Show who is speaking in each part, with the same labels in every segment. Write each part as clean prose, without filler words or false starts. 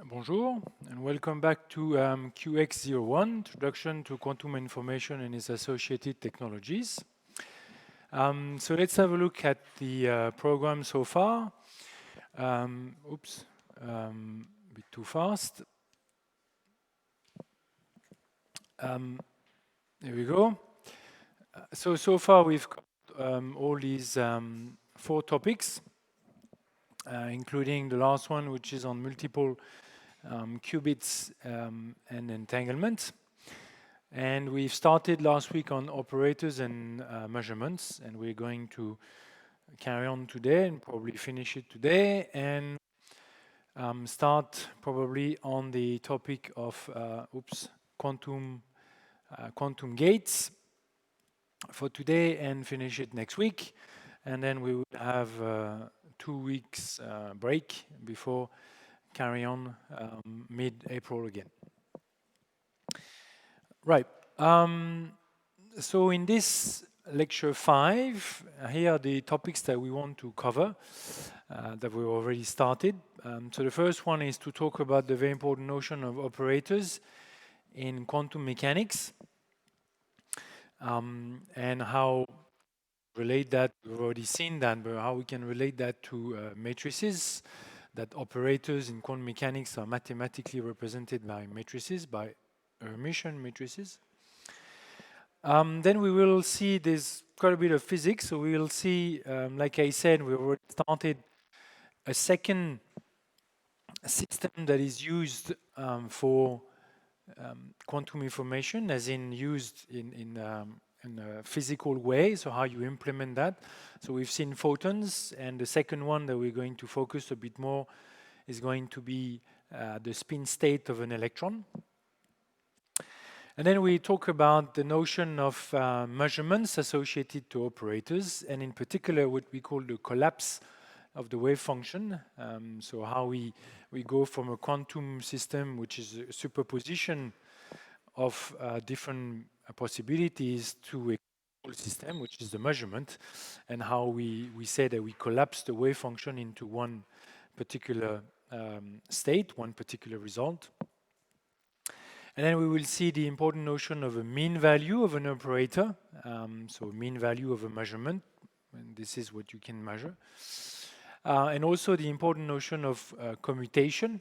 Speaker 1: Bonjour, and welcome back to QX01, Introduction to Quantum Information and its Associated Technologies. So let's have a look at the program so far. A bit too fast. There we go. So far we've got all these 4 topics, including the last one, which is on multiple qubits and entanglement. And we've started last week on operators and measurements, and we're going to carry on today and probably finish it today, and start probably on the topic of quantum gates for today and finish it next week. And then we will have 2 weeks break before carry on mid-April again. Right. So in this lecture 5, here are the topics that we want to cover that we already started. So the first one is to talk about the very important notion of operators in quantum mechanics and how relate that. We've already seen that, but how we can relate that to matrices. That operators in quantum mechanics are mathematically represented by matrices, by Hermitian matrices. Then we will see there's quite a bit of physics. So we will see, like I said, we already started a second system that is used for quantum information, as in used in a physical way, so how you implement that. So we've seen photons, and the second one that we're going to focus a bit more is going to be the spin state of an electron. And then we talk about the notion of measurements associated to operators, and in particular what we call the collapse of the wave function. So how we go from a quantum system, which is a superposition of different possibilities, to a system, which is the measurement, and how we say that we collapse the wave function into one particular state, one particular result. And then we will see the important notion of a mean value of an operator, so mean value of a measurement, and this is what you can measure. And also the important notion of commutation,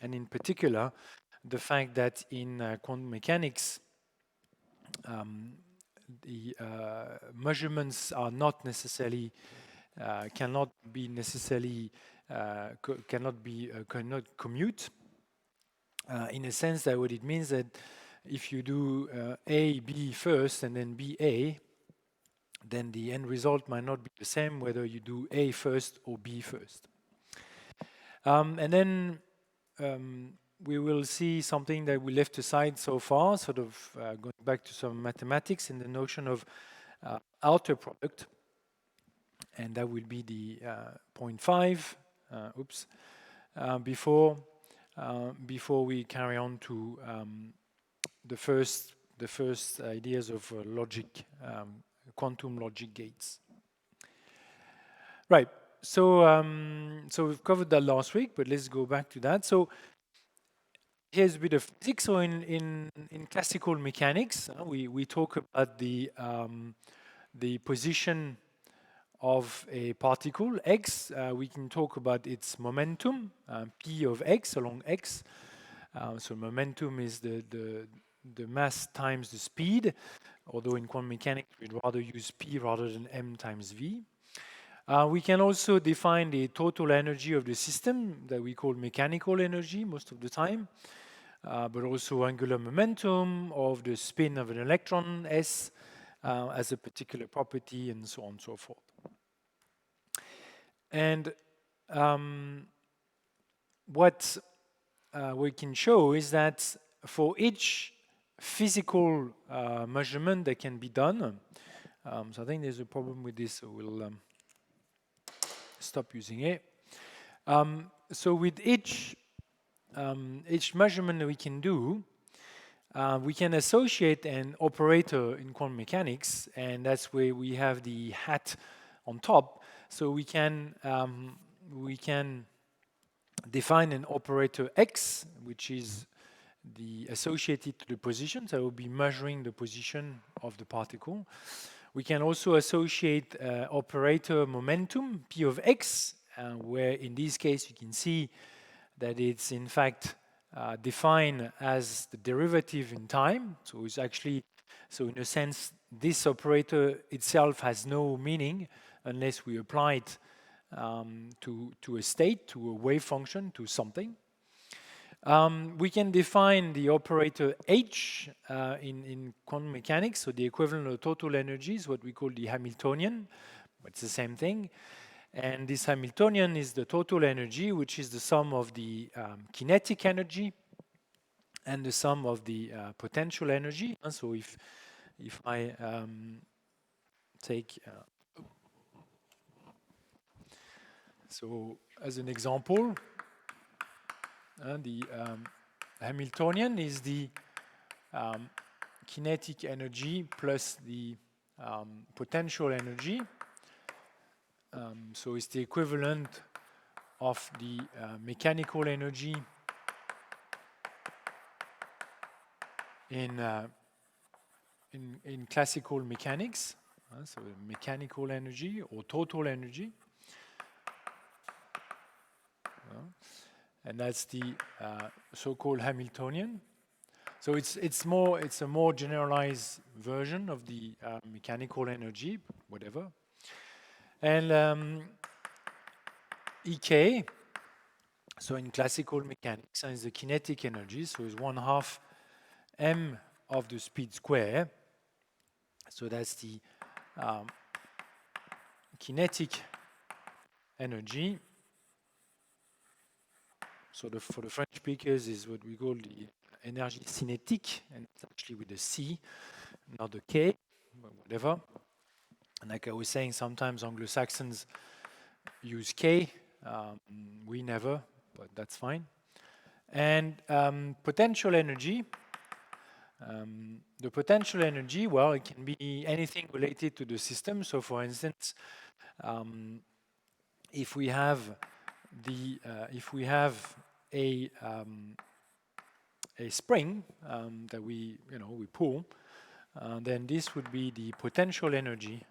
Speaker 1: and in particular, the fact that in quantum mechanics, the measurements are not necessarily cannot commute, in a sense that what it means that if you do A, B first and then B, A, then the end result might not be the same whether you do A first or B first. And then we will see something that we left aside so far, sort of going back to some mathematics in the notion of outer product, and that will be the 0.5. Before we carry on to the first ideas of logic, quantum logic gates. Right. So we've covered that last week, but let's go back to that. So here's a bit of physics. So in classical mechanics, we talk about the position of a particle x. We can talk about its momentum, p of x along x. So momentum is the mass times the speed, although in quantum mechanics we'd rather use p rather than m times v. We can also define the total energy of the system that we call mechanical energy most of the time, but also angular momentum of the spin of an electron, s, as a particular property, and so on and so forth. And what we can show is that for each physical measurement that can be done, so I think there's a problem with this, so we'll stop using it. So with each measurement that we can do, we can associate an operator in quantum mechanics, and that's where we have the hat on top. So we can define an operator x, which is associated to the position, so we'll be measuring the position of the particle. We can also associate operator momentum, p of x, where in this case you can see that it's in fact defined as the derivative in time. So it's actually, so in a sense, this operator itself has no meaning unless we apply it to a state, to a wave function, to something. We can define the operator H in quantum mechanics, so the equivalent of total energy is what we call the Hamiltonian, but it's the same thing. And this Hamiltonian is the total energy, which is the sum of the kinetic energy and the sum of the potential energy. And so if I take, so as an example, the Hamiltonian is the kinetic energy plus the potential energy. So it's the equivalent of the mechanical energy in classical mechanics. So mechanical energy or total energy. And that's the so-called Hamiltonian. So it's a more generalized version of the mechanical energy, whatever. And Ek, so in classical mechanics, is the kinetic energy, so it's 1/2 m of the speed square. So that's the kinetic energy. So for the French speakers is what we call the energy cinétique, and it's actually with a C, not a K, but whatever. And like I was saying, sometimes Anglo-Saxons use K. We never, but that's fine. And potential energy. The potential energy, well, it can be anything related to the system. So for instance, if we have a spring that we pull, then this would be the potential energy.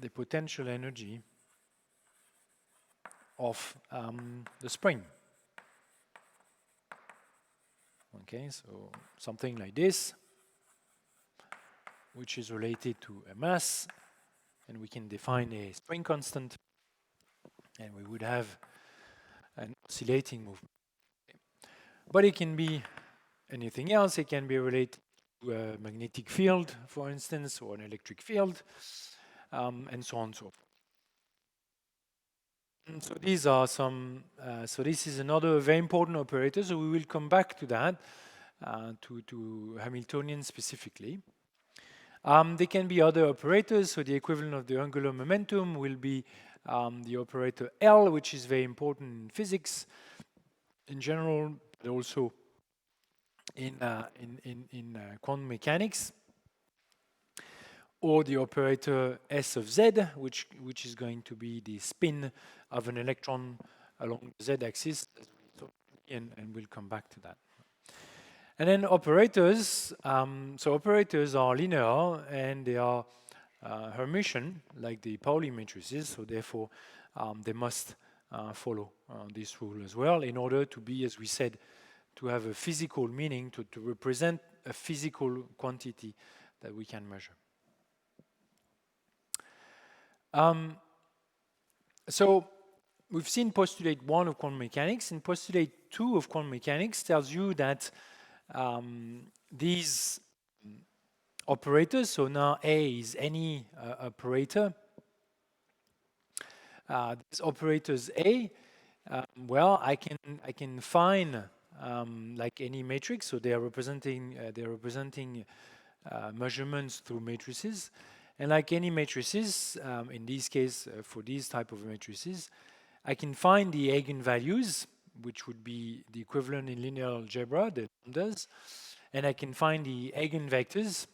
Speaker 1: The potential energy of the spring. Okay, so something like this, which is related to a mass, and we can define a spring constant, and we would have an oscillating movement. But it can be anything else. It can be related to a magnetic field, for instance, or an electric field, and so on and so forth. And so these are some, so this is another very important operator, so we will come back to that, to Hamiltonian specifically. There can be other operators, so the equivalent of the angular momentum will be the operator L, which is very important in physics in general, but also in quantum mechanics, or the operator S of Z, which is going to be the spin of an electron along the Z-axis, and we'll come back to that. And then operators, so operators are linear and they are Hermitian, like the Pauli matrices, so therefore they must follow this rule as well in order to be, as we said, to have a physical meaning, to represent a physical quantity that we can measure. So we've seen postulate 1 of quantum mechanics, and postulate 2 of quantum mechanics tells you that these operators, so now A is any operator, these operators A, well, I can find like any matrix, so they are representing measurements through matrices. And like any matrices, in this case, for these type of matrices, I can find the eigenvalues, which would be the equivalent in linear algebra, the lambdas, and I can find the eigenvectors.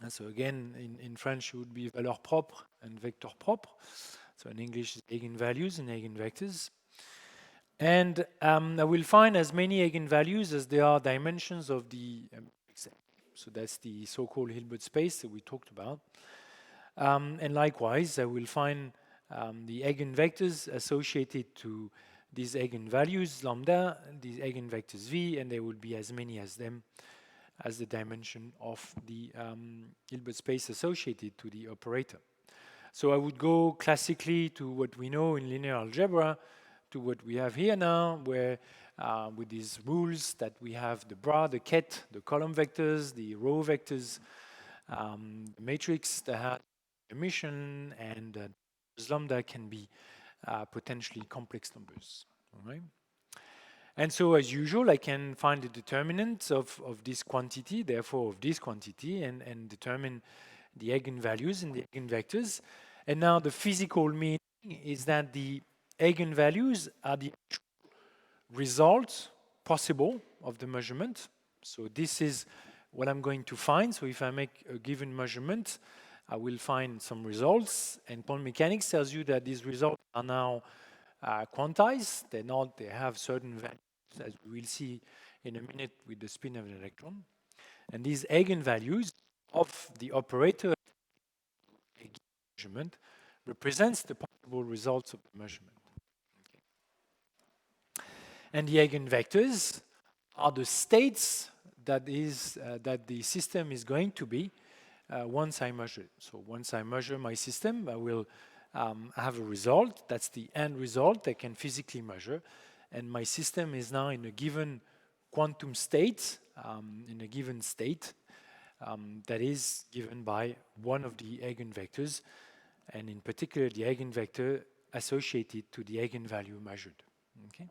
Speaker 1: And so again, in French, it would be valeur propre and vector propre. So in English, eigenvalues and eigenvectors. And I will find as many eigenvalues as there are dimensions of the so that's the so-called Hilbert space that we talked about. And likewise, I will find the eigenvectors associated to these eigenvalues lambda, these eigenvectors v, and there will be as many as them as the dimension of the Hilbert space associated to the operator. So I would go classically to what we know in linear algebra, to what we have here now, where with these rules that we have the bra, the ket, the column vectors, the row vectors, the matrix that has emission, and lambda can be potentially complex numbers. All right? And so, as usual, I can find the determinant of this quantity, therefore of this quantity, and determine the eigenvalues and the eigenvectors. And now the physical meaning is that the eigenvalues are the result possible of the measurement. So this is what I'm going to find. So if I make a given measurement, I will find some results. And quantum mechanics tells you that these results are now quantized. They have certain values, as we will see in a minute with the spin of an electron. And these eigenvalues of the operator measurement represents the possible results of the measurement. Okay. And the eigenvectors are the states that the system is going to be once I measure it. So once I measure my system, I will have a result. That's the end result I can physically measure. And my system is now in a given quantum state, that is given by one of the eigenvectors, and in particular the eigenvector associated to the eigenvalue measured. Okay.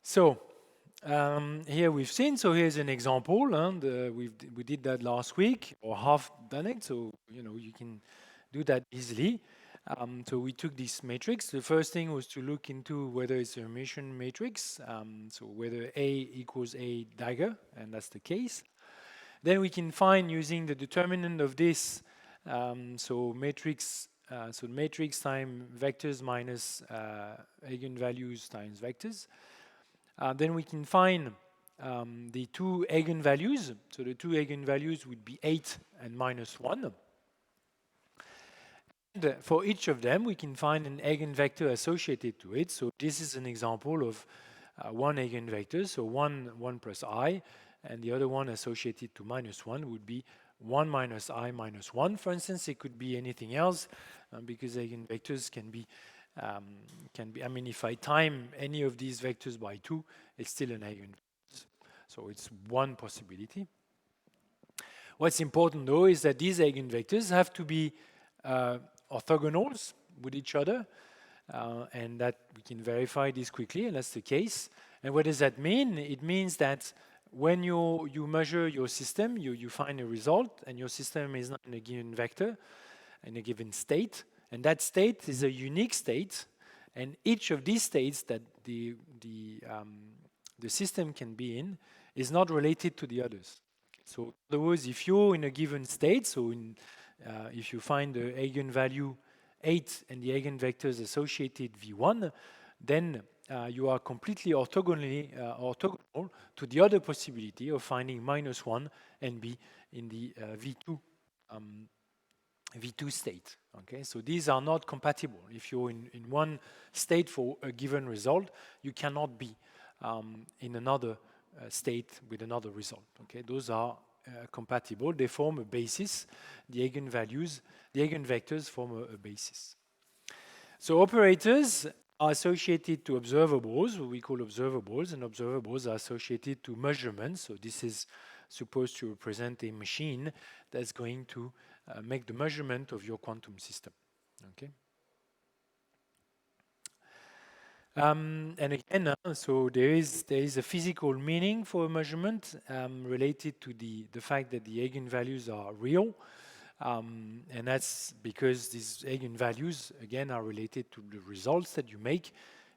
Speaker 1: So here we've seen. So here's an example, and we did that last week, or half done it. So you can do that easily. So we took this matrix. The first thing was to look into whether it's a Hermitian matrix, so whether A equals A dagger, and that's the case. Then we can find using the determinant of this, so matrix times vectors minus eigenvalues times vectors. Then we can find the two eigenvalues. So the two eigenvalues would be 8 and -1. And for each of them, we can find an eigenvector associated to it. So this is an example of one eigenvector, so 1 plus I, and the other one associated to -1 would be 1 minus I minus 1. For instance, it could be anything else, because eigenvectors can be, I mean, if I time any of these vectors by 2, it's still an eigenvector. So it's one possibility. What's important, though, is that these eigenvectors have to be orthogonals with each other, and that we can verify this quickly, and that's the case. And what does that mean? It means that when you measure your system, you find a result, and your system is not in a given vector, in a given state, and that state is a unique state, and each of these states that the system can be in is not related to the others. So in other words, if you're in a given state, so if you find the eigenvalue 8 and the eigenvectors associated V1, then you are completely orthogonal to the other possibility of finding -1 and B in the V2 state. Okay, so these are not compatible. If you're in one state for a given result, you cannot be in another state with another result. Okay, those are compatible. They form a basis. The eigenvectors form a basis. So operators are associated to observables, what we call observables, and observables are associated to measurements. So this is supposed to represent a machine that's going to make the measurement of your quantum system. Okay. And again, so there is a physical meaning for a measurement related to the fact that the eigenvalues are real, and that's because these eigenvalues again are related to the results that you make.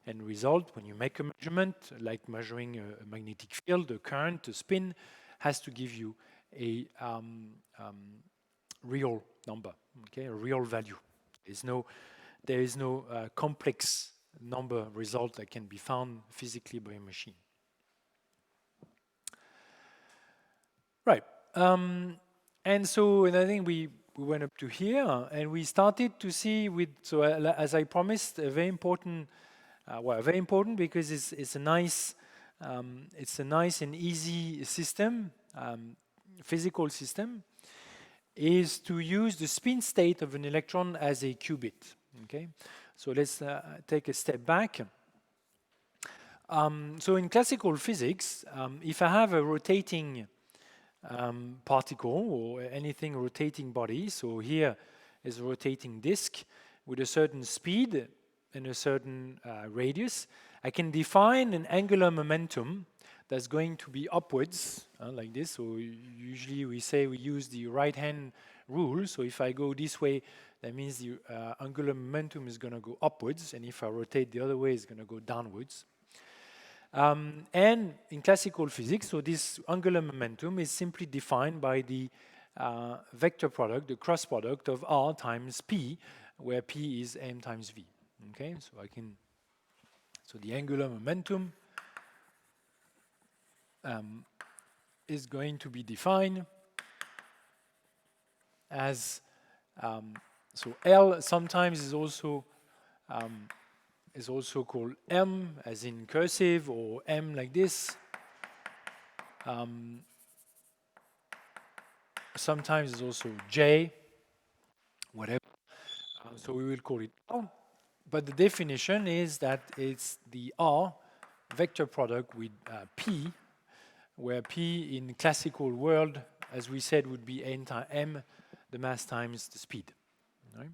Speaker 1: And result, when you make a measurement, like measuring a magnetic field, a current, a spin, has to give you a real number, okay, a real value. There is no complex number result that can be found physically by a machine. Right. And I think we went up to here, and we started to see as I promised, a very important, very important because it's a nice and easy system, physical system, is to use the spin state of an electron as a qubit. Okay, so let's take a step back. So in classical physics, if I have a rotating particle or anything rotating body, so here is a rotating disk with a certain speed and a certain radius, I can define an angular momentum that's going to be upwards, like this. So usually we say we use the right-hand rule. So if I go this way, that means the angular momentum is going to go upwards, and if I rotate the other way, it's going to go downwards. And in classical physics, so this angular momentum is simply defined by the vector product, the cross product of r times p, where p is m times v. Okay, so the angular momentum is going to be defined as so L sometimes is also called M, as in cursive, or M like this. Sometimes it's also J, whatever. So we will call it R. But the definition is that it's the R vector product with P, where P in classical world, as we said, would be n times m, the mass times the speed. Right?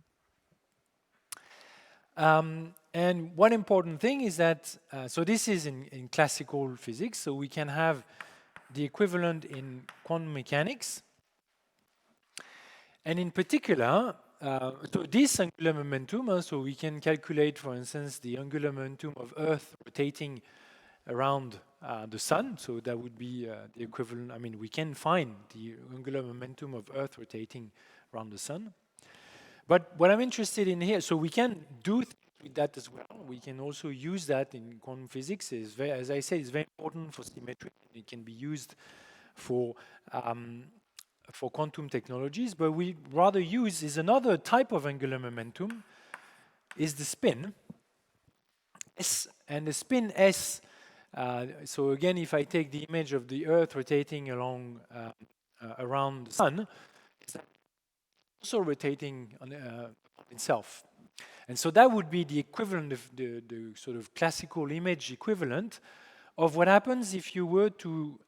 Speaker 1: And one important thing is that, so this is in classical physics, so we can have the equivalent in quantum mechanics. And in particular, so this angular momentum, so we can calculate, for instance, the angular momentum of Earth rotating around the Sun. So that would be the equivalent. I mean, we can find the angular momentum of Earth rotating around the Sun. But what I'm interested in here, so we can do with that as well. We can also use that in quantum physics. As I said, it's very important for symmetry. It can be used for quantum technologies, but we rather use is another type of angular momentum, is the spin S. And the spin S, so again, if I take the image of the Earth rotating around the Sun, it's also rotating on itself. And so that would be the equivalent of the sort of classical image equivalent of what happens if you were to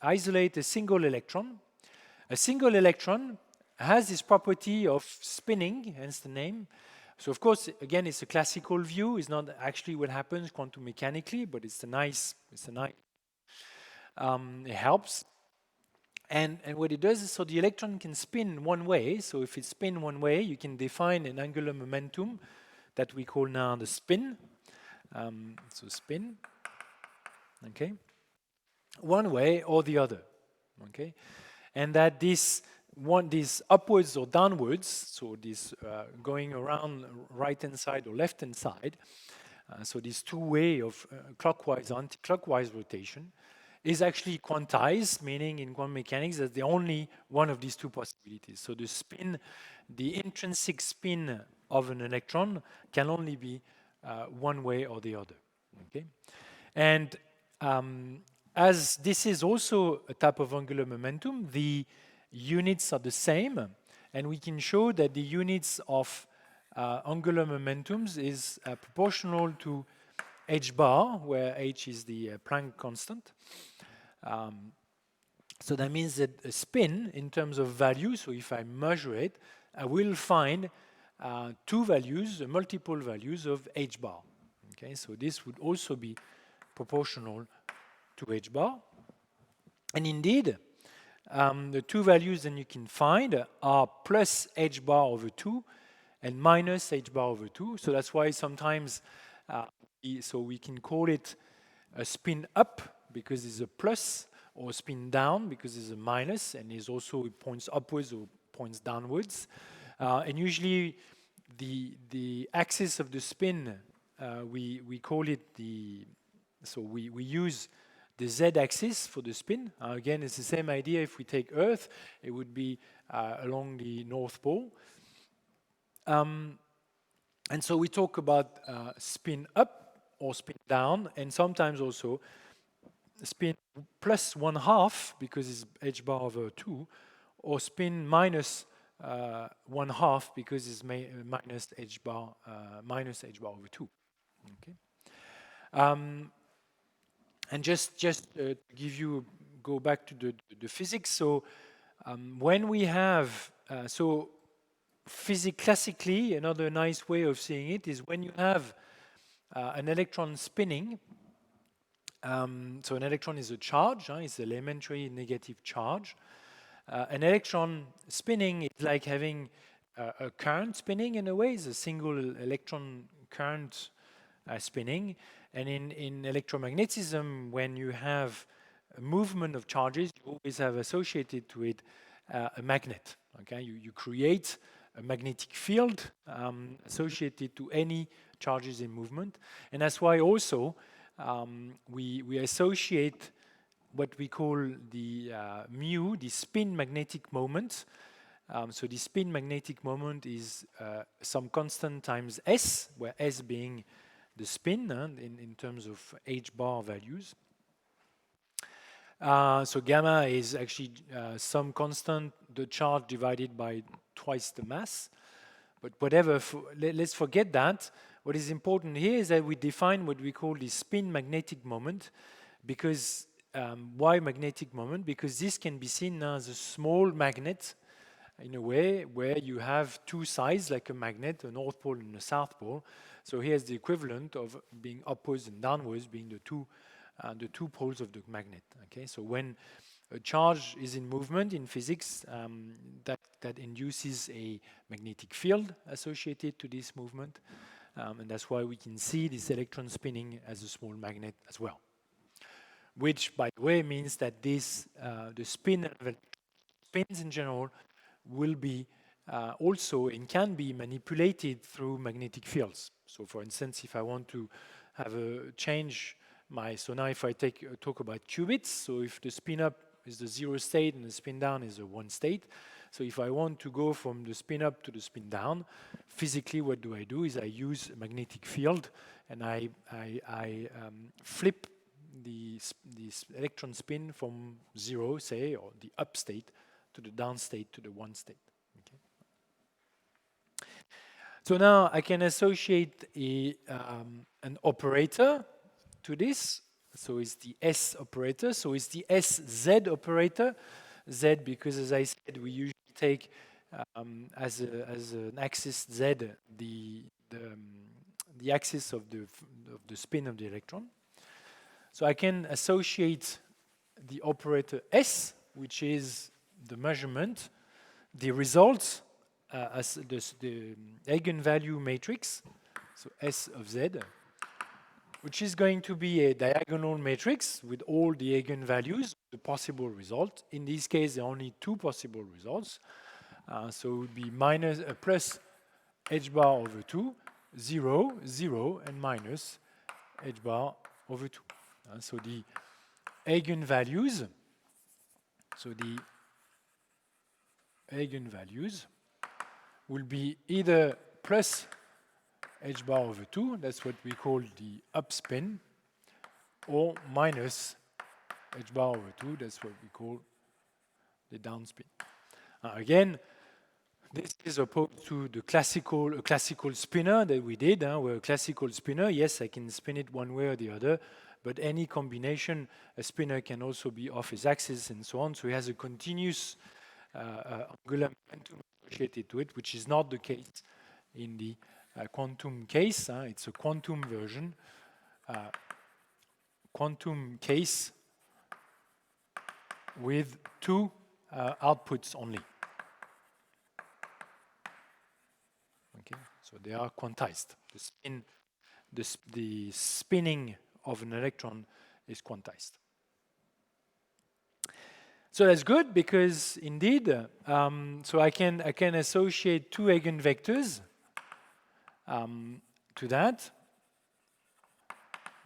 Speaker 1: isolate a single electron. A single electron has this property of spinning, hence the name. So of course, again, it's a classical view. It's not actually what happens quantum mechanically, but it helps. And what it does is, so the electron can spin one way. So if it spins one way, you can define an angular momentum that we call now the spin. So spin, okay, one way or the other, okay, and that this upwards or downwards, so this going around right-hand side or left-hand side, so this two-way of clockwise, anti-clockwise rotation, is actually quantized, meaning in quantum mechanics that the only one of these two possibilities. So the spin, the intrinsic spin of an electron can only be one way or the other. Okay, and as this is also a type of angular momentum, the units are the same, and we can show that the units of angular momentums is proportional to h bar, where h is the Planck constant. So that means that a spin in terms of value, so if I measure it, I will find two values, multiple values of h bar. Okay, so this would also be proportional to h bar. And indeed, the two values that you can find are plus h bar over 2 and minus h bar over 2. So that's why sometimes so we can call it a spin up because it's a plus, or spin down because it's a minus, and it points upwards or points downwards. And usually the axis of the spin, we call it so we use the z-axis for the spin. Again, it's the same idea. If we take Earth, it would be along the North Pole. And so we talk about spin up or spin down, and sometimes also spin plus 1/2 because it's h bar over 2, or spin minus 1/2 because it's minus h bar over 2. Okay. And just to give you, go back to the physics. So when we have classically, another nice way of seeing it is when you have an electron spinning. So an electron is a charge, it's an elementary negative charge. An electron spinning is like having a current spinning in a way. It's a single electron current spinning. And in electromagnetism, when you have a movement of charges, you always have associated to it a magnet. Okay, you create a magnetic field associated to any charges in movement, and that's why also we associate what we call the mu, the spin magnetic moment. So the spin magnetic moment is some constant times s, where s being the spin in terms of h bar values. So gamma is actually some constant, the charge divided by twice the mass. But whatever, let's forget that. What is important here is that we define what we call the spin magnetic moment, because why magnetic moment? Because this can be seen as a small magnet in a way where you have two sides like a magnet, a north pole and a south pole. So here's the equivalent of being upwards and downwards, being the two poles of the magnet. Okay, so when a charge is in movement in physics, that induces a magnetic field associated to this movement, and that's why we can see this electron spinning as a small magnet as well. Which, by the way, means that this the spins in general will be also and can be manipulated through magnetic fields. So, for instance, if I want to have a change so now if I talk about qubits, so if the spin up is the 0 state and the spin down is a 1 state, so if I want to go from the spin up to the spin down, physically what do? Is I use a magnetic field and I flip this electron spin from 0, say, or the up state to the down state to the 1 state. Okay. So now I can associate an operator to this. So it's the S operator. So it's the SZ operator. Z because, as I said, we usually take as an axis Z the axis of the spin of the electron. So I can associate the operator S, which is the measurement, the results as the eigenvalue matrix, so S of Z, which is going to be a diagonal matrix with all the eigenvalues, the possible result. In this case, there are only two possible results. So it would be plus h bar over 2, 0, 0, and minus h bar over 2. So the eigenvalues, will be either plus h bar over 2, that's what we call the upspin, or minus h bar over 2, that's what we call the downspin. Again, this is opposed to the classical spinner that we did, where a classical spinner, yes, I can spin it one way or the other, but any combination, a spinner can also be off his axis and so on, so he has a continuous angular momentum associated to it, which is not the case in the quantum case. It's a quantum version, quantum case with two outputs only. Okay, so they are quantized. The spinning of an electron is quantized. So that's good because indeed, so I can associate two eigenvectors to that.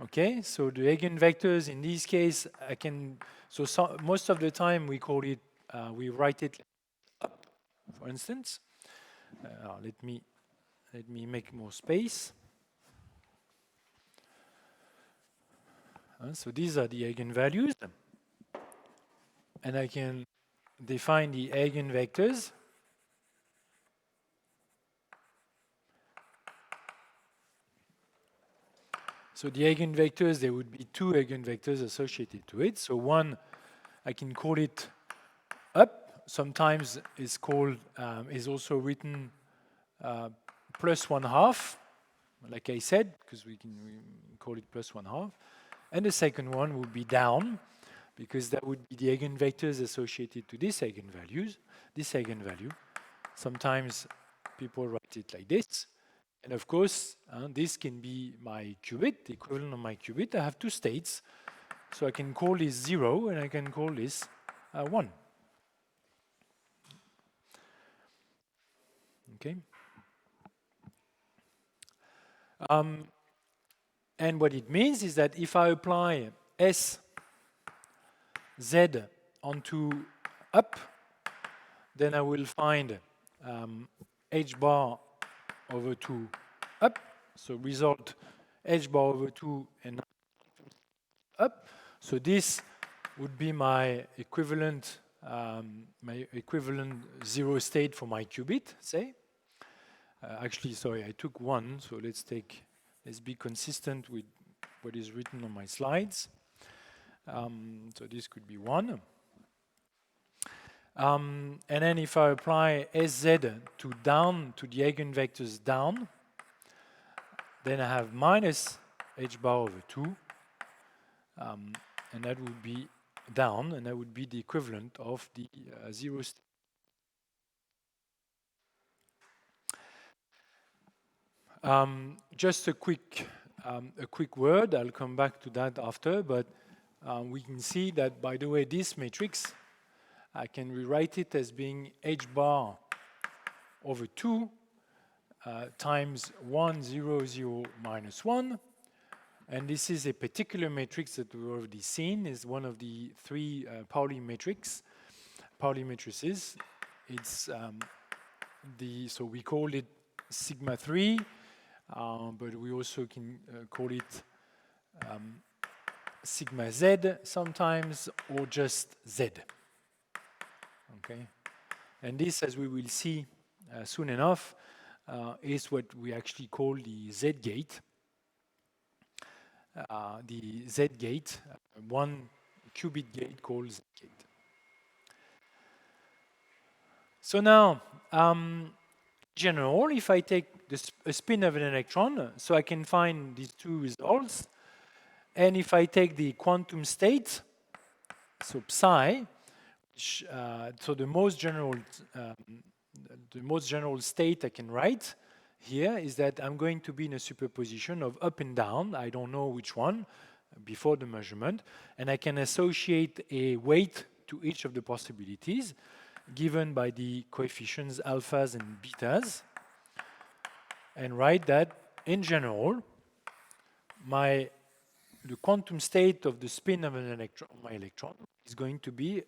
Speaker 1: Okay, so the eigenvectors in this case, most of the time we call it, we write it up, for instance. Let me make more space. So these are the eigenvalues, and I can define the eigenvectors. So the eigenvectors, there would be two eigenvectors associated to it. So one, I can call it up. Sometimes it's called, is also written plus 1/2, like I said, because we call it plus 1/2. And the second one would be down, because that would be the eigenvectors associated to this eigenvalue. Sometimes people write it like this. And of course, this can be my qubit, the equivalent of my qubit. I have two states. So I can call this 0 and I can call this 1. Okay. And what it means is that if I apply S Z onto up, then I will find h bar over 2 up. So result h bar over 2 and up. So this would be my equivalent 0 state for my qubit, say. Actually, sorry, I took 1, so let's be consistent with what is written on my slides. So this could be 1. And then if I apply Sz to the eigenvectors down, then I have minus h bar over 2, and that would be down, and that would be the equivalent of the 0 state. Just a quick word, I'll come back to that after, but we can see that, by the way, this matrix, I can rewrite it as being h bar over 2 times 1, 0, 0, minus 1. And this is a particular matrix that we've already seen, is one of the 3 Pauli matrices. It's so we call it sigma 3, but we also can call it sigma z sometimes, or just z. Okay, and this, as we will see soon enough, is what we actually call the Z gate. The Z gate, one qubit gate called Z gate. So now, in general, if I take a spin of an electron, so I can find these two results, and if I take the quantum state, so psi, so the most general state I can write here is that I'm going to be in a superposition of up and down. I don't know which one before the measurement, and I can associate a weight to each of the possibilities given by the coefficients alphas and betas, and write that in general the quantum state of the spin of my electron is going to be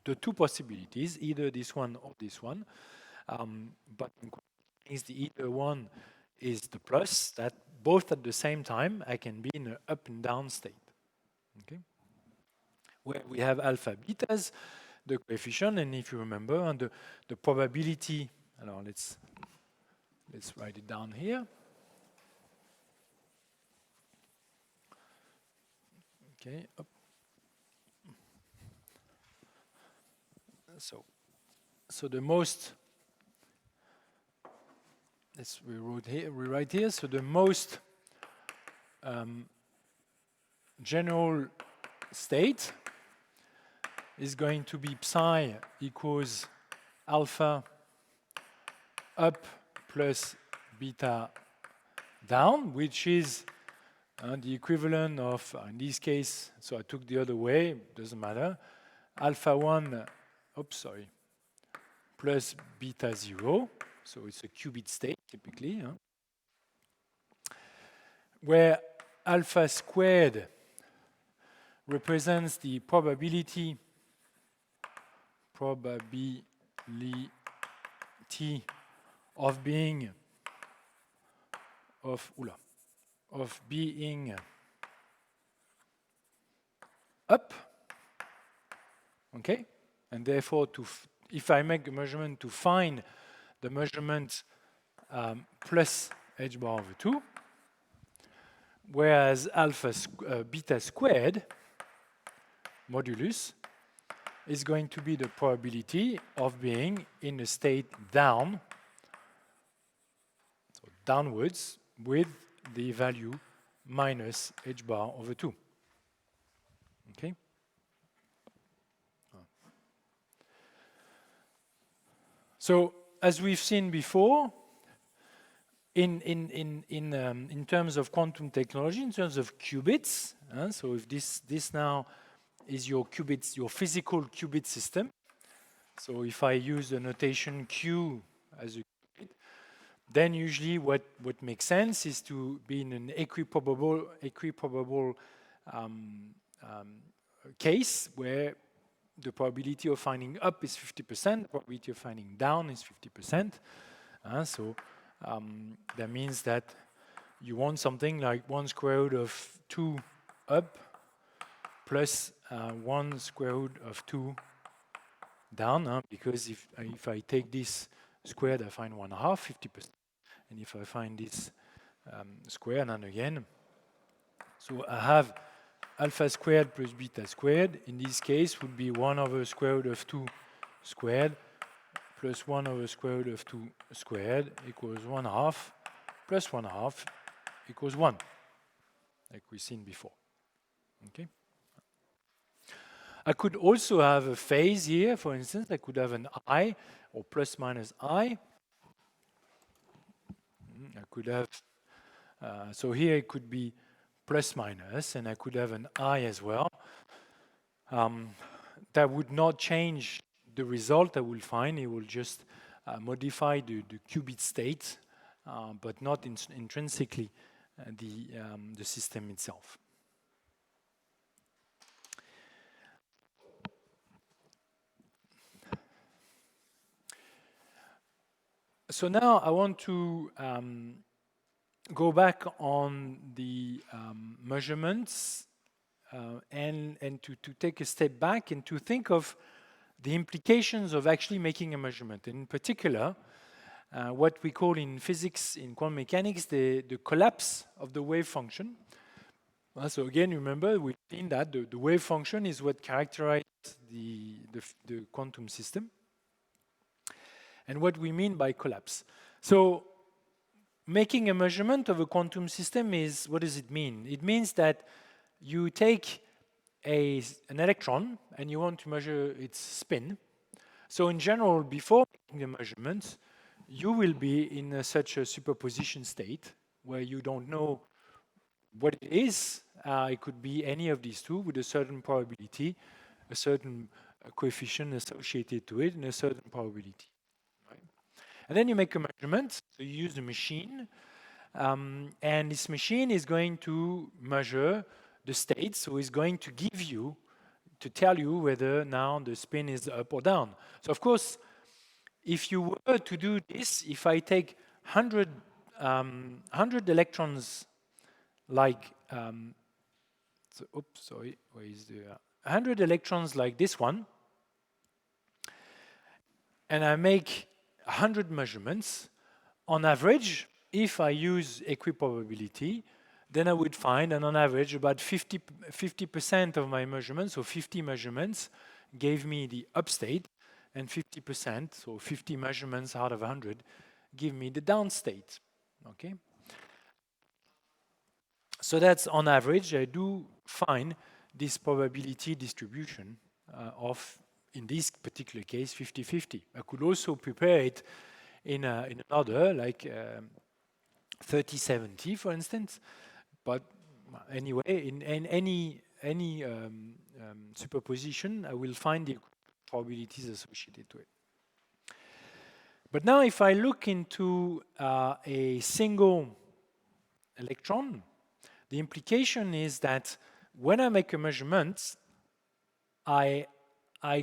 Speaker 1: the two possibilities, either this one or this one, but is the either one is the plus, that both at the same time I can be in an up and down state. Okay, where we have alpha betas, the coefficient, and if you remember, and the probability. Let's write it down here. Okay. Up. So the most, we write here. So the most general state is going to be psi equals alpha up plus beta down, which is the equivalent of, in this case, so I took the other way, doesn't matter, alpha 1, plus beta 0, so it's a qubit state typically, where alpha squared represents the probability of being up, okay? And therefore, if I make a measurement to find the measurement plus h bar over 2, whereas beta squared modulus is going to be the probability of being in a state down, so downwards, with the value minus h bar over 2. Okay? So, as we've seen before, in terms of quantum technology, in terms of qubits, so if this now is your qubits, your physical qubit system. So if I use the notation Q as a qubit, then usually what makes sense is to be in an equiprobable case where the probability of finding up is 50%, the probability of finding down is 50%. So that means that you want something like 1 square root of 2 up plus 1 square root of 2 down, because if I take this squared, I find 1/2, 50%. And if I find this squared, and again, so I have alpha squared plus beta squared. In this case, would be 1 over square root of 2 squared plus 1 over square root of 2 squared equals 1/2 plus 1/2 equals 1, like we've seen before. Okay. I could also have a phase here, for instance. I could have an I, or plus minus I. I could have, so here it could be plus minus, and I could have an I as well. That would not change the result I will find. It will just modify the qubit state, but not intrinsically the system itself. So now I want to go back on the measurements and to take a step back and to think of the implications of actually making a measurement. And in particular, what we call in physics, in quantum mechanics, the collapse of the wave function. So again, remember, we've seen that the wave function is what characterizes the quantum system. And what we mean by collapse. So making a measurement of a quantum system is, what does it mean? It means that you take an electron and you want to measure its spin. So in general, before making the measurement, you will be in such a superposition state where you don't know what it is. It could be any of these two with a certain probability, a certain coefficient associated to it, and a certain probability. And then you make a measurement, so you use the machine, and this machine is going to measure the state, so it's going to tell you whether now the spin is up or down. So of course, if you were to do this, if I take 100 electrons like, 100 electrons like this one, and I make 100 measurements, on average, if I use equiprobability, then I would find that on average about 50% of my measurements, so 50 measurements, gave me the up state, and 50%, so 50 measurements out of 100, give me the down state. Okay? So that's on average, I do find this probability distribution of, in this particular case, 50-50. I could also prepare it in another, like 30-70, for instance. But anyway, in any superposition, I will find the probabilities associated to it. But now if I look into a single electron, the implication is that when I make a measurement, I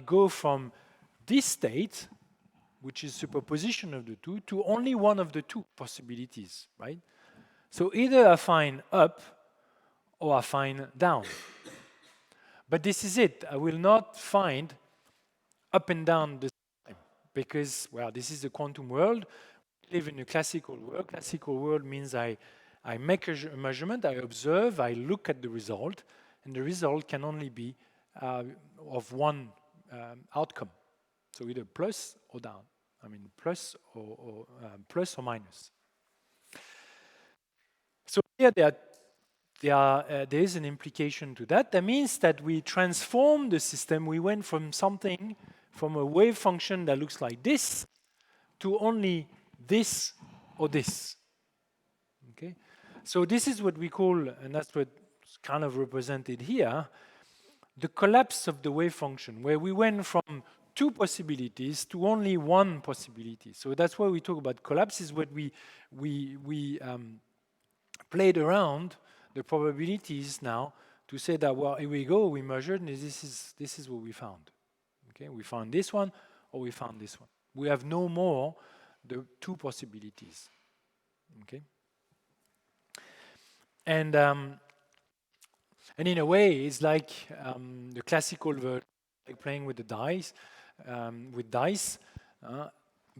Speaker 1: go from this state, which is superposition of the two, to only one of the two possibilities, right? So either I find up or I find down. But this is it. I will not find up and down the same because, well, this is the quantum world. We live in a classical world. Classical world means I make a measurement, I observe, I look at the result, and the result can only be of one outcome. So either plus or down. I mean, plus or minus. So here there is an implication to that. That means that we transform the system. We went from a wave function that looks like this to only this or this. Okay? So this is what we call, and that's what's kind of represented here, the collapse of the wave function, where we went from two possibilities to only one possibility. So that's why we talk about collapse, is what we played around the probabilities now to say that, well, here we go, we measured, and this is what we found. Okay, we found this one, or we found this one. We have no more the two possibilities. Okay, and in a way, it's like the classical version, like playing with the dice.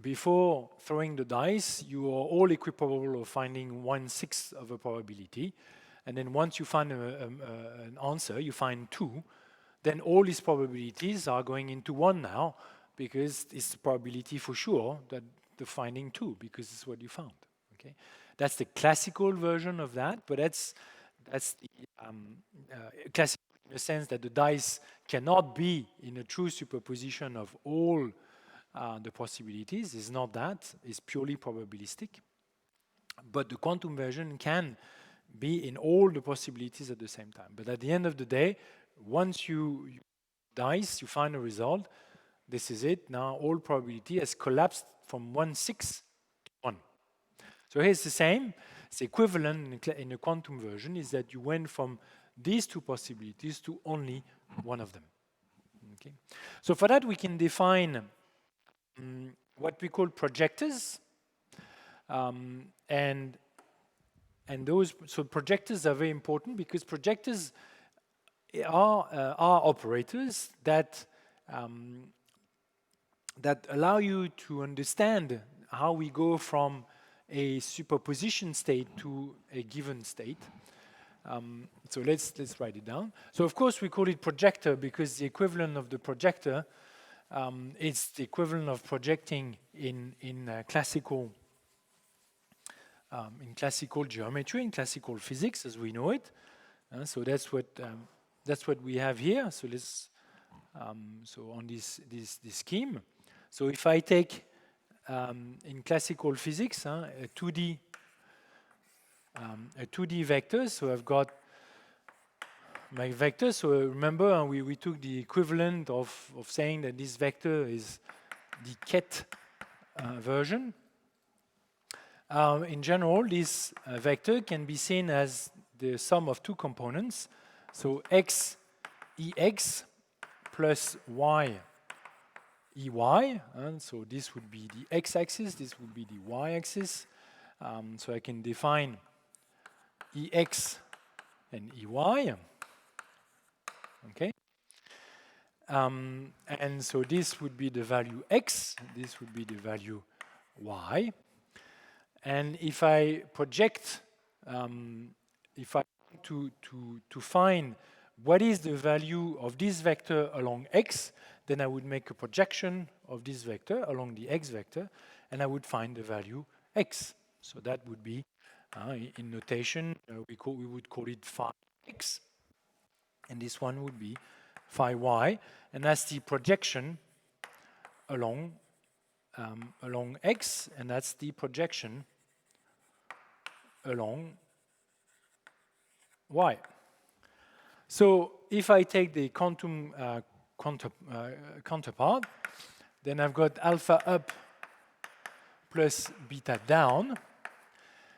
Speaker 1: Before throwing the dice, you are all equiparable of finding 1/6 of a probability. And then once you find an answer, you find 2, then all these probabilities are going into 1 now, because it's the probability for sure that the finding 2, because it's what you found. Okay, that's the classical version of that, but that's the classical in the sense that the dice cannot be in a true superposition of all the possibilities. It's not that. It's purely probabilistic. But the quantum version can be in all the possibilities at the same time. But at the end of the day, once you dice, you find a result. This is it. Now all probability has collapsed from 1/6 to 1. So here's the same. It's equivalent in the quantum version is that you went from these two possibilities to only one of them. Okay. So for that, we can define what we call projectors, and those. So projectors are very important because projectors are operators that allow you to understand how we go from a superposition state to a given state. So let's write it down. So of course we call it projector because the equivalent of the projector it's the equivalent of projecting in classical geometry, in classical physics as we know it. So that's what we have here. So let's so on this scheme. So if I take in classical physics a 2D vector, so I've got my vector. So remember, we took the equivalent of saying that this vector is the ket version. In general, this vector can be seen as the sum of two components. So x ex plus y ey. And so this would be the x-axis, this would be the y-axis. So I can define ex and ey. Okay. And so this would be the value x, this would be the value y. And if I project, if I want to find what is the value of this vector along x, then I would make a projection of this vector along the x vector, and I would find the value x. So that would be, in notation, we would call it phi x, and this one would be phi y, and that's the projection along x, and that's the projection along y. So if I take the quantum counterpart, then I've got alpha up plus beta down.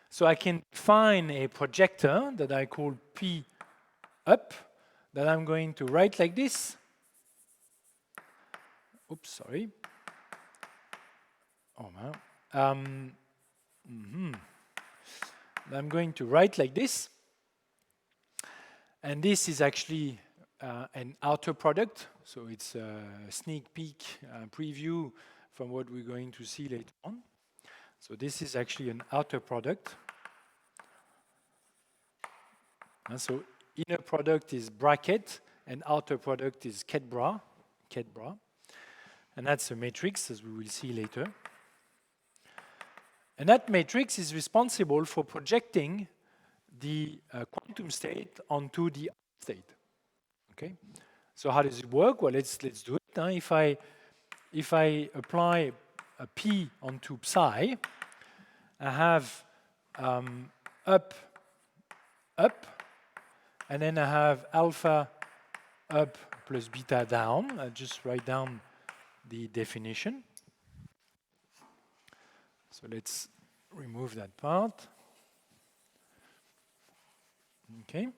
Speaker 1: So I can define a projector that I call P up, that I'm going to write like this. Oops, sorry. Oh, wow. I'm going to write like this. And this is actually an outer product. So it's a sneak peek preview from what we're going to see later on. So this is actually an outer product. And so inner product is bracket, and outer product is ket bra. And that's a matrix, as we will see later. And that matrix is responsible for projecting the quantum state onto the state. Okay. So how does it work? Well, let's do it. If I apply a P onto psi, I have up, and then I have alpha up plus beta down. I'll just write down the definition. So let's remove that part. Okay.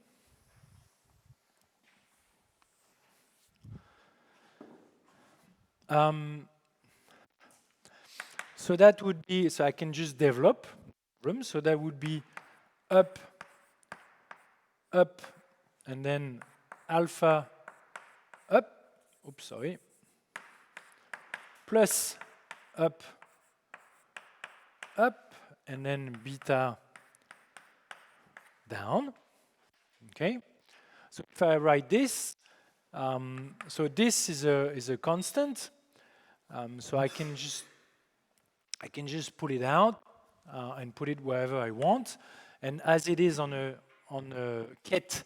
Speaker 1: So that would be, so I can just develop room. So that would be up, and then alpha up, oops, sorry, plus up, and then beta down. Okay. So if I write this, so this is a constant. So I can just pull it out and put it wherever I want. And as it is on a ket,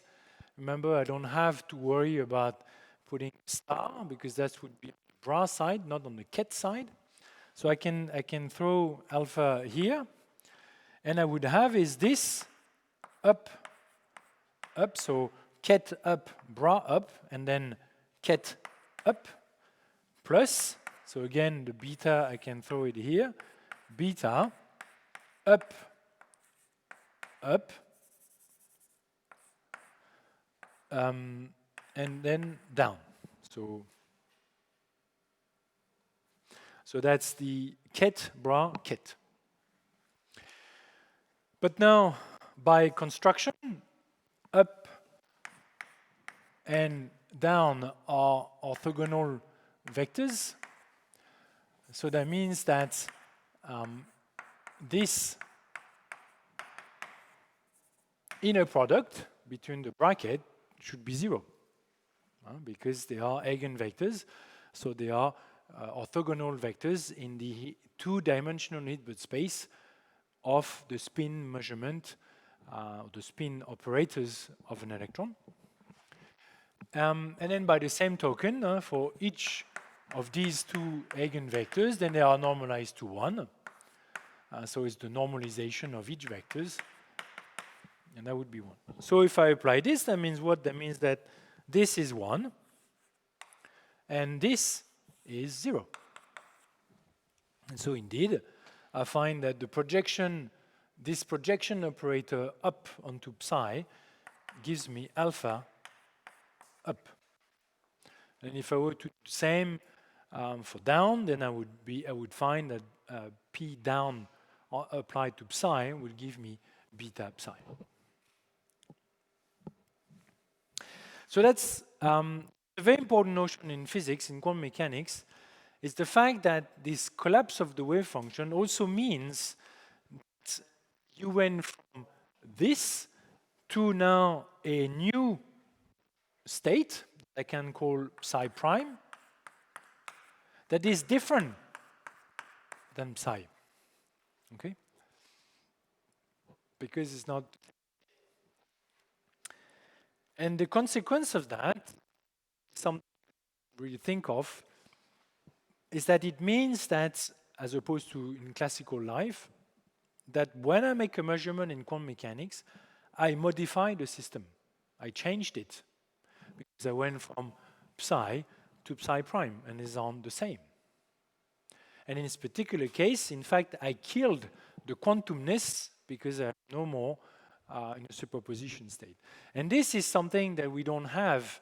Speaker 1: remember I don't have to worry about putting star because that would be on the bra side, not on the ket side. So I can throw alpha here, and I would have is this up. So ket up, bra up, and then ket up plus. So again, the beta, I can throw it here. Beta, up, and then down. So that's the ket, bra, ket. But now, by construction, up and down are orthogonal vectors. So that means that this inner product between the bracket should be 0 because they are eigenvectors. So they are orthogonal vectors in the two-dimensional Hilbert space of the spin measurement, the spin operators of an electron. And then by the same token, for each of these two eigenvectors, then they are normalized to 1. So it's the normalization of each vectors, and that would be 1. So if I apply this, that means what? That means that this is 1, and this is 0. And so indeed, I find that this projection operator up onto psi gives me alpha up. And if I were to do the same for down, then I would find that P down applied to psi will give me beta psi. So that's a very important notion in physics, in quantum mechanics, is the fact that this collapse of the wave function also means that you went from this to now a new state I can call psi prime that is different than psi. Okay? Because it's not. And the consequence of that, some really think of, is that it means that, as opposed to in classical life, that when I make a measurement in quantum mechanics, I modify the system. I changed it. I went from psi to psi prime, and is on the same. And in this particular case, in fact, I killed the quantumness because I have no more in a superposition state. And this is something that we don't have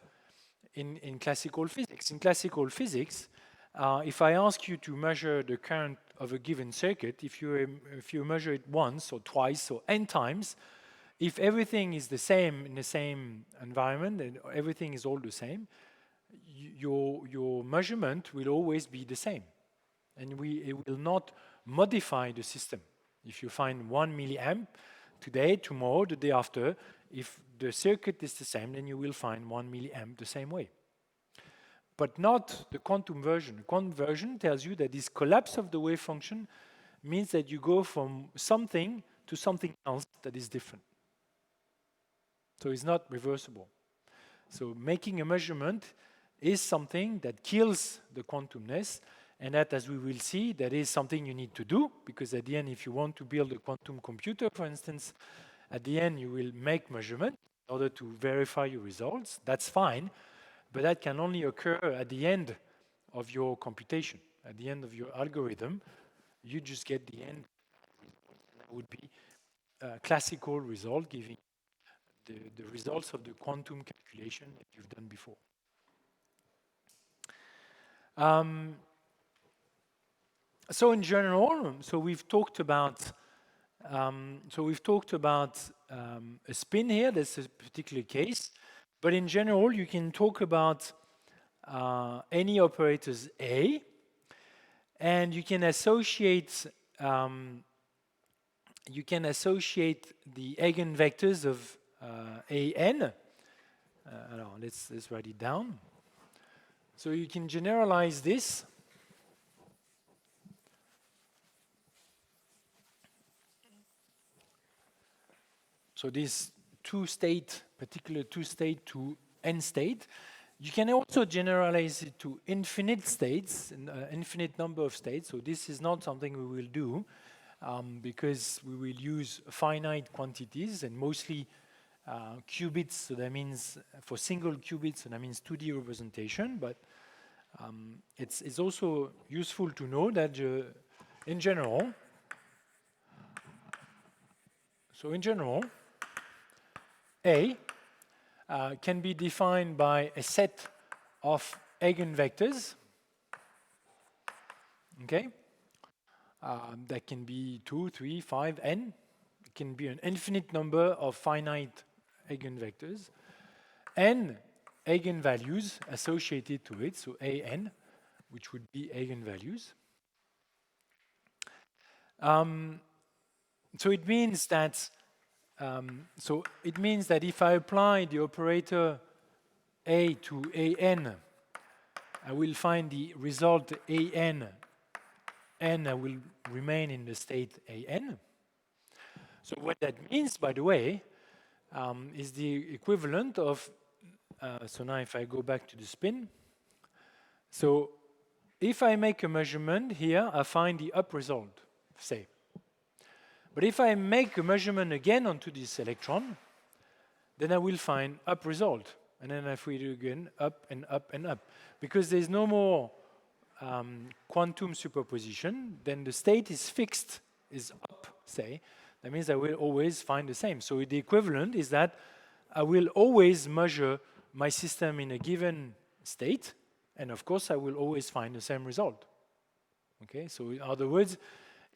Speaker 1: in classical physics. In classical physics, if I ask you to measure the current of a given circuit, if you measure it once or twice or n times, if everything is the same in the same environment and everything is all the same, your measurement will always be the same. And it will not modify the system. If you find 1 milliamp today, tomorrow, the day after, if the circuit is the same, then you will find 1 milliamp the same way. But not the quantum version. The quantum version tells you that this collapse of the wave function means that you go from something to something else that is different. So it's not reversible. So making a measurement is something that kills the quantumness, and that, as we will see, that is something you need to do, because at the end, if you want to build a quantum computer, for instance, at the end you will make measurement in order to verify your results. That's fine, but that can only occur at the end of your computation. At the end of your algorithm, you just get the end result, and that would be a classical result giving the results of the quantum calculation that you've done before. So in general, we've talked about a spin here. That's a particular case, but in general, you can talk about any operators A, and you can associate the eigenvectors of an. Let's write it down. So you can generalize this. So this particular two-state to n state, you can also generalize it to infinite states, an infinite number of states. So this is not something we will do because we will use finite quantities and mostly qubits. So that means for single qubits, so that means 2D representation. But it's also useful to know that in general, A can be defined by a set of eigenvectors, okay? That can be 2, 3, 5, n. It can be an infinite number of finite eigenvectors, and eigenvalues associated to it, so an, which would be eigenvalues. So it means that if I apply the operator A to an, I will find the result an, and I will remain in the state an. So what that means, by the way, is the equivalent of, so now if I go back to the spin, so if I make a measurement here, I find the up result, say. But if I make a measurement again onto this electron, then I will find up result. And then if we do again, up and up and up. Because there's no more quantum superposition, then the state is fixed, is up, say. That means I will always find the same. So the equivalent is that I will always measure my system in a given state, and of course I will always find the same result. Okay, so in other words,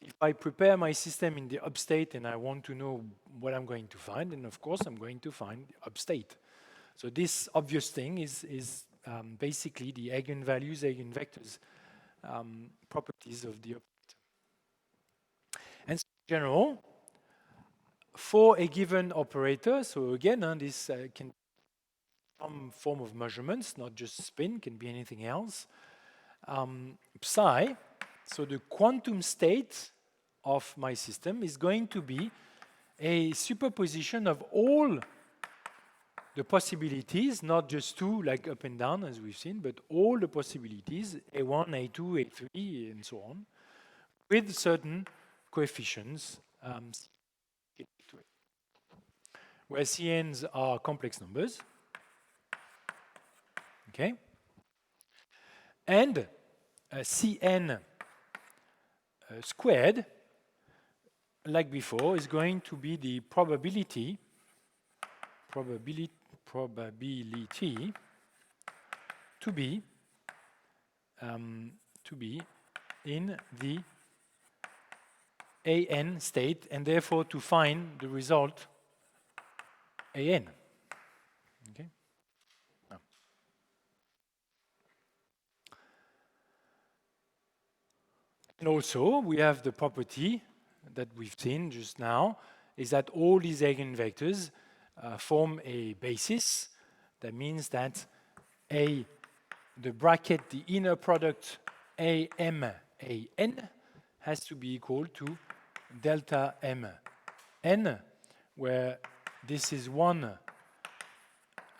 Speaker 1: if I prepare my system in the up state and I want to know what I'm going to find, then of course I'm going to find the up state. So this obvious thing is basically the eigenvalues, eigenvectors properties of the operator. And so in general, for a given operator, so again, this can be some form of measurements, not just spin, can be anything else. Psi, so the quantum state of my system is going to be a superposition of all the possibilities, not just two like up and down as we've seen, but all the possibilities, A1, A2, A3, and so on, with certain coefficients, where CNs are complex numbers. Okay? And Cn squared, like before, is going to be the probability to be in the an state, and therefore to find the result an. Okay. Now. And also we have the property that we've seen just now, is that all these eigenvectors form a basis. That means that the bracket, the inner product am an has to be equal to delta m n, where this is 1,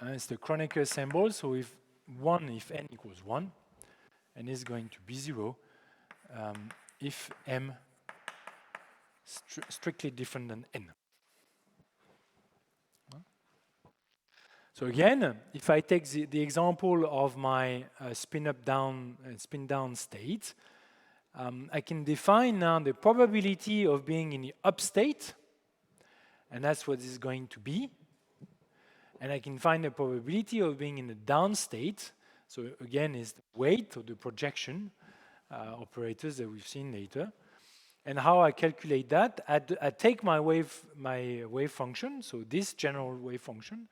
Speaker 1: it's the Kronecker symbol, so if n equals 1, and is going to be 0 if m strictly different than n. So again, if I take the example of my spin down state, I can define now the probability of being in the up state, and that's what this is going to be. And I can find the probability of being in the down state. So again, is the weight or the projection operators that we've seen later. And how I calculate that, I take my wave function, so this general wave function,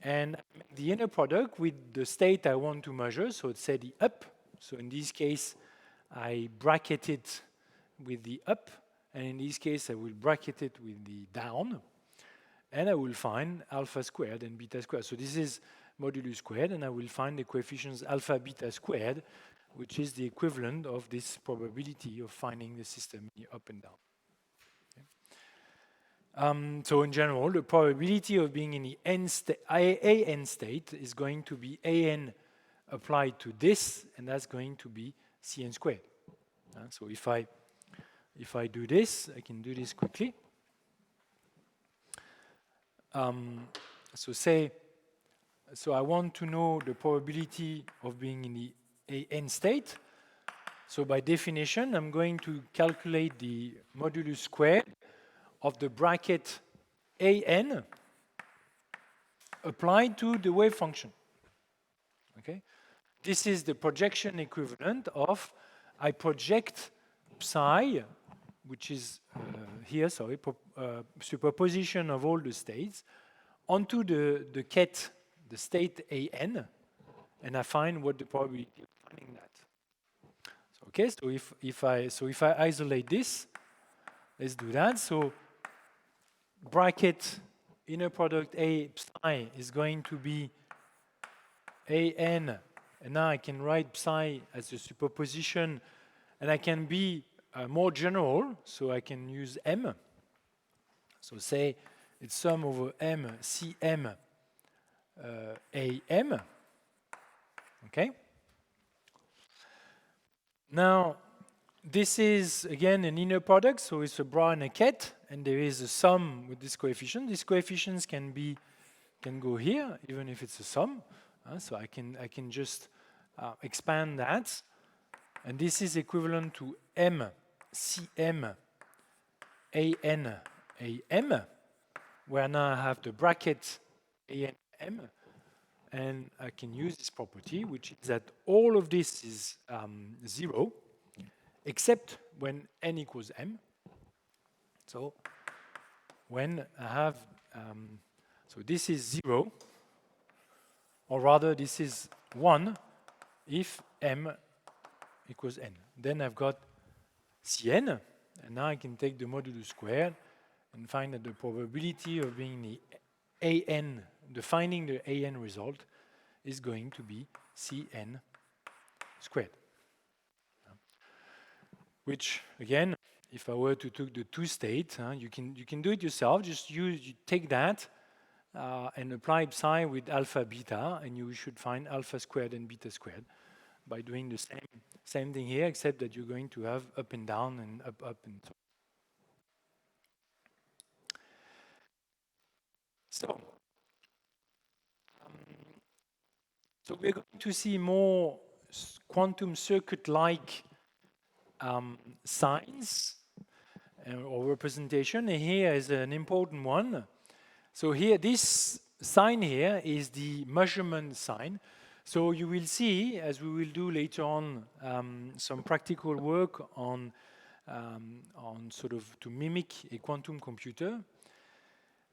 Speaker 1: and the inner product with the state I want to measure, so it's say the up. So in this case, I bracket it with the up, and in this case, I will bracket it with the down, and I will find alpha squared and beta squared. So this is modulus squared, and I will find the coefficients alpha beta squared, which is the equivalent of this probability of finding the system up and down. Okay. So in general, the probability of being in the an state is going to be an applied to this, and that's going to be Cn squared. So if I do this, I can do this quickly. So I want to know the probability of being in the an state. So by definition, I'm going to calculate the modulus squared of the bracket an applied to the wave function. Okay, this is the projection equivalent of I project psi, which is here, sorry, superposition of all the states onto the ket, the state an, and I find what the probability of finding that. So, okay, so if I isolate this, let's do that. So bracket inner product a psi is going to be an, and now I can write psi as a superposition, and I can be more general, so I can use m. So say it's sum over m cm am. Okay. Now this is again an inner product, so it's a bra and a ket, and there is a sum with this coefficient. These coefficients can go here, even if it's a sum. So I can just expand that, and this is equivalent to m cm an am, where now I have the bracket an m, and I can use this property, which is that all of this is 0, except when n equals m. So when I have, so this is 0, or rather this is 1 if m equals n. Then I've got Cn, and now I can take the modulus squared and find that the probability of being the an, finding the an result, is going to be Cn squared. Which again, if I were to take the two states, you can do it yourself. Just you take that and apply psi with alpha beta, and you should find alpha squared and beta squared by doing the same thing here, except that you're going to have up and down and up and so. So we're going to see more quantum circuit-like signs or representation, and here is an important one. So here, this sign here is the measurement sign. So you will see, as we will do later on, some practical work on sort of to mimic a quantum computer.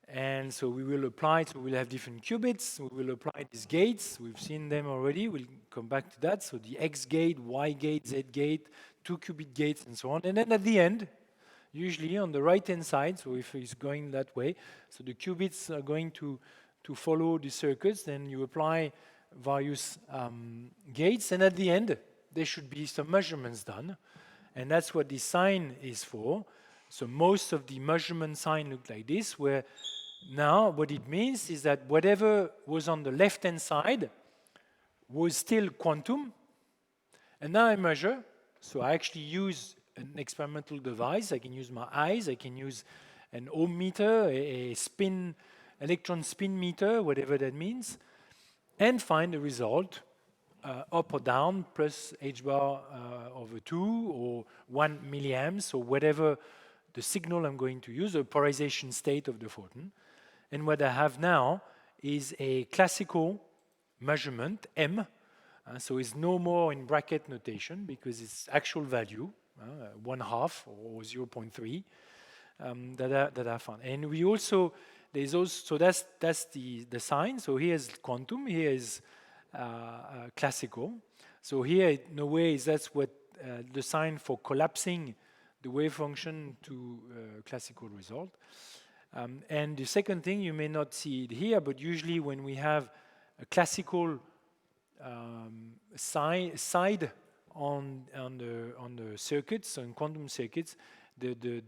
Speaker 1: And so we will apply, so we'll have different qubits, we will apply these gates, we've seen them already, we'll come back to that. So the X gate, Y gate, Z gate, 2-qubit gates, and so on. And then at the end, usually on the right-hand side, so if it's going that way, so the qubits are going to follow the circuits, then you apply various gates, and at the end, there should be some measurements done. And that's what this sign is for. So most of the measurement sign look like this, where now what it means is that whatever was on the left-hand side was still quantum, and now I measure. So I actually use an experimental device. I can use my eyes, I can use an ohm meter, a spin, electron spin meter, whatever that means, and find the result up or down, plus h bar over 2 or 1 milliamps, or whatever the signal I'm going to use, the polarization state of the photon. And what I have now is a classical measurement, M. So it's no more in bracket notation because it's actual value, 1/2 or 0.3 that I found. And we also, there's also, so that's the sign. So here's quantum, here is classical. So here, in a way, that's what the sign for collapsing the wave function to classical result. And the second thing, you may not see it here, but usually when we have a classical side on the circuits, on quantum circuits, the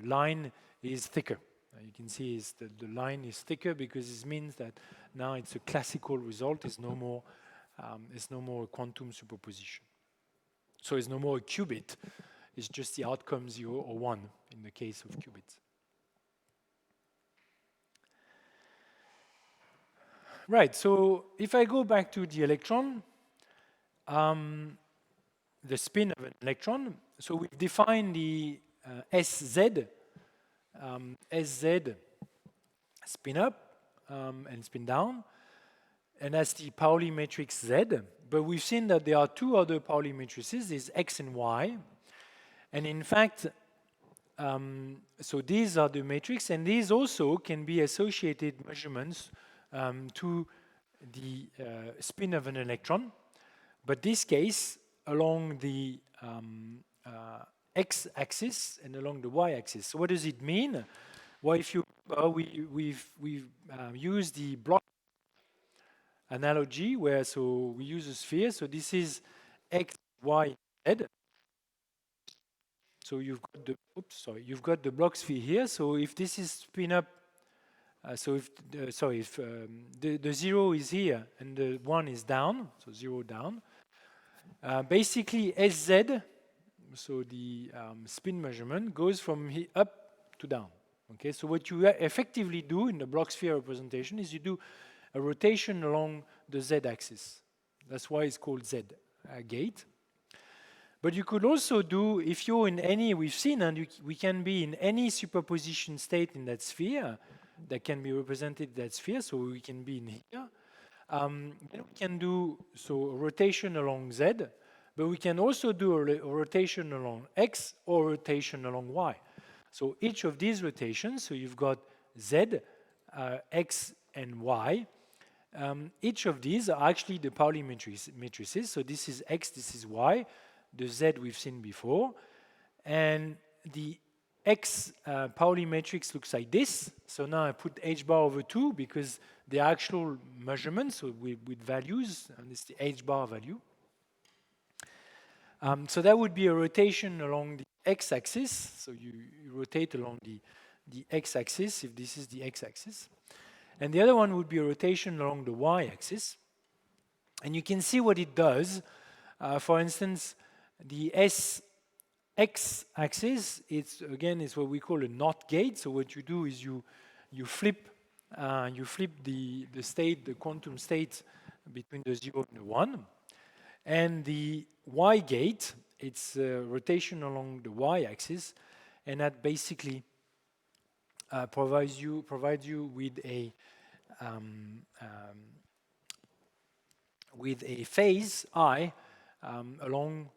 Speaker 1: line is thicker. You can see the line is thicker because it means that now it's a classical result. It's no more a quantum superposition. So it's no more a qubit. It's just the outcome 0 or 1 in the case of qubits. Right, so if I go back to the electron, the spin of an electron, so we've defined the SZ, SZ spin up and spin down, and that's the Pauli matrix Z. But we've seen that there are two other Pauli matrices, there's X and Y. And in fact, so these are the matrix, and these also can be associated measurements to the spin of an electron. But this case, along the x-axis and along the y-axis. So what does it mean? Well, if you we've used the block analogy, where so we use a sphere. So this is x, y, z. So you've got the block sphere here. So if this is spin up, so if the 0 is here and the 1 is down, so 0 down, basically SZ, so the spin measurement goes from up to down. Okay, so what you effectively do in the block sphere representation is you do a rotation along the z-axis. That's why it's called Z gate. But you could also do, if you're in any, we've seen, and we can be in any superposition state in that sphere that can be represented in that sphere, so we can be in here. Then we can do a rotation along Z, but we can also do a rotation along X or rotation along Y. So each of these rotations, so you've got Z, X, and Y. Each of these are actually the Pauli matrices. So this is X, this is Y. The Z we've seen before. And the X Pauli matrix looks like this. So now I put h bar over 2 because the actual measurements so with values, and it's the h bar value. So that would be a rotation along the x-axis. So you rotate along the x-axis if this is the x-axis. And the other one would be a rotation along the y-axis. And you can see what it does. For instance, the x-axis, it's what we call a NOT gate. So what you do is you flip the state, the quantum state between the 0 and the 1. And the y gate, it's rotation along the y-axis, and that basically provides you with a phase I along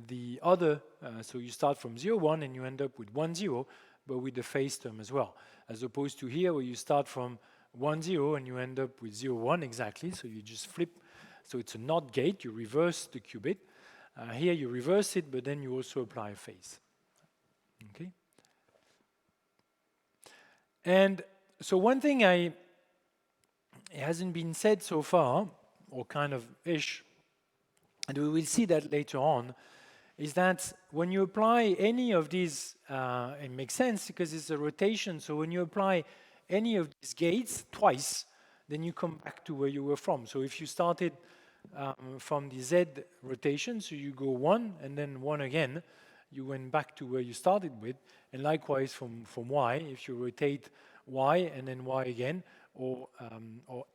Speaker 1: the other. So you start from 0, 1, and you end up with 1, 0, but with the phase term as well, as opposed to here where you start from 1, 0, and you end up with 0, 1 exactly. So you just flip. So it's a NOT gate. You reverse the qubit. Here you reverse it, but then you also apply a phase. Okay. And so one thing it hasn't been said so far, or kind of ish, and we will see that later on, is that when you apply any of these, it makes sense because it's a rotation. So when you apply any of these gates twice, then you come back to where you were from. So if you started from the Z rotation, so you go 1 and then 1 again, you went back to where you started with. And likewise from Y, if you rotate Y and then Y again, or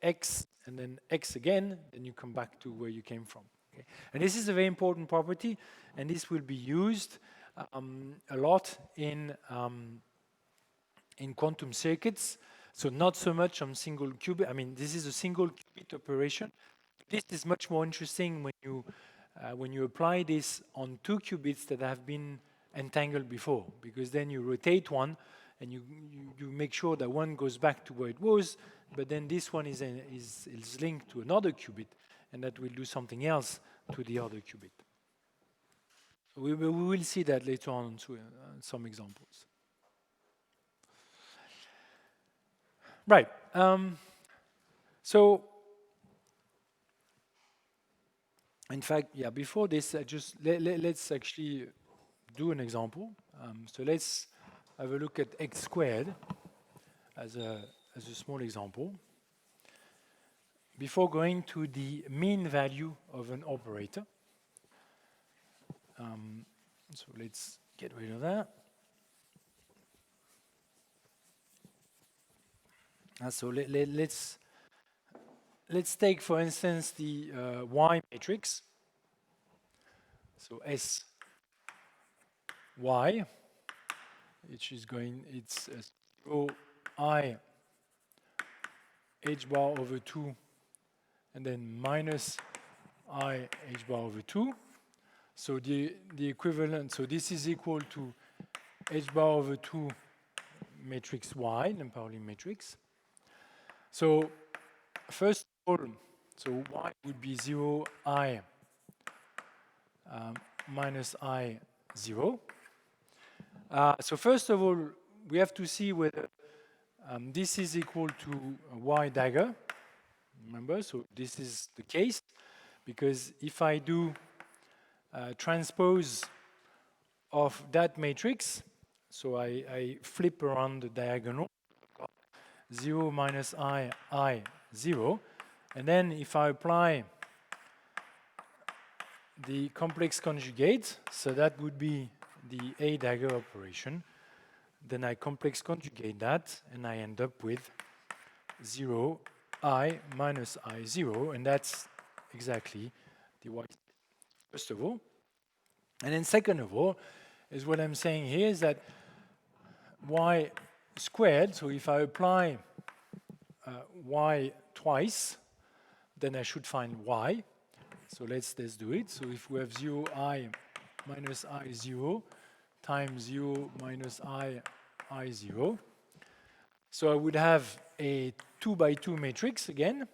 Speaker 1: X and then X again, then you come back to where you came from. Okay? And this is a very important property, and this will be used a lot in quantum circuits. So not so much on single qubit. I mean, this is a single qubit operation. This is much more interesting when you apply this on 2 qubits that have been entangled before, because then you rotate one and you make sure that one goes back to where it was, but then this one is linked to another qubit, and that will do something else to the other qubit. We will see that later on through some examples. Right. So, in fact, yeah, before this, let's actually do an example. So let's have a look at x squared as a small example before going to the mean value of an operator. So let's get rid of that. So let's take, for instance, the Y matrix. So S Y, which is it's 0 I h bar over 2, and then minus I h bar over 2. So the equivalent, so this is equal to h bar over 2 matrix Y, the Pauli matrix. So first of all, so Y would be 0 I minus I 0. So first of all, we have to see whether this is equal to Y dagger. Remember, so this is the case, because if I do transpose of that matrix, so I flip around the diagonal, 0 minus I 0, and then if I apply the complex conjugate, so that would be the A dagger operation, then I complex conjugate that, and I end up with 0 I minus I 0, and that's exactly the Y. First of all. And then second of all, is what I'm saying here is that Y squared, so if I apply Y twice, then I should find Y. So let's do it. So if we have 0 I minus I 0 times 0 minus I 0, so I would have a 2 by 2 matrix again.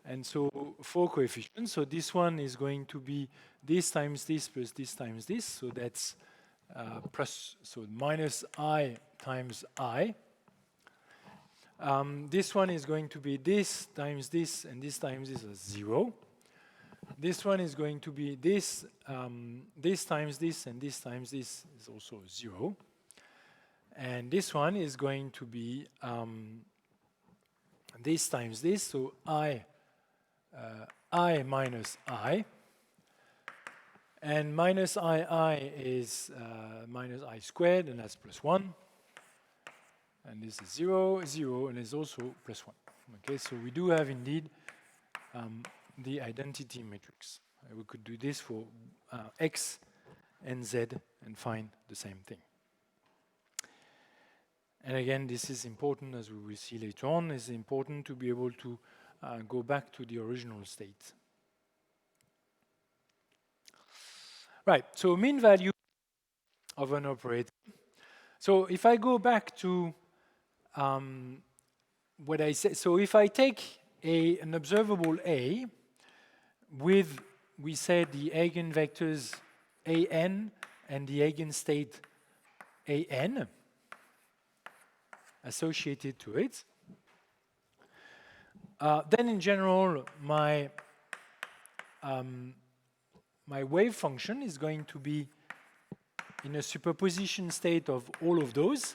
Speaker 1: And so 4 coefficients. So this one is going to be this times this plus this times this. So that's so minus I times I. This one is going to be this times this, and this times this is 0. This one is going to be this, this times this, and this times this is also 0. And this one is going to be this times this, so I minus I. And minus I is minus I squared, and that's plus 1. And this is 0, 0, and it's also plus 1. Okay, so we do have indeed the identity matrix. We could do this for X and Z and find the same thing. And again, this is important, as we will see later on, it's important to be able to go back to the original state. Right, so mean value of an operator. So if I go back to what I said, so if I take an observable A with, we said, the eigenvectors an and the eigenstate an associated to it, then in general my wave function is going to be in a superposition state of all of those.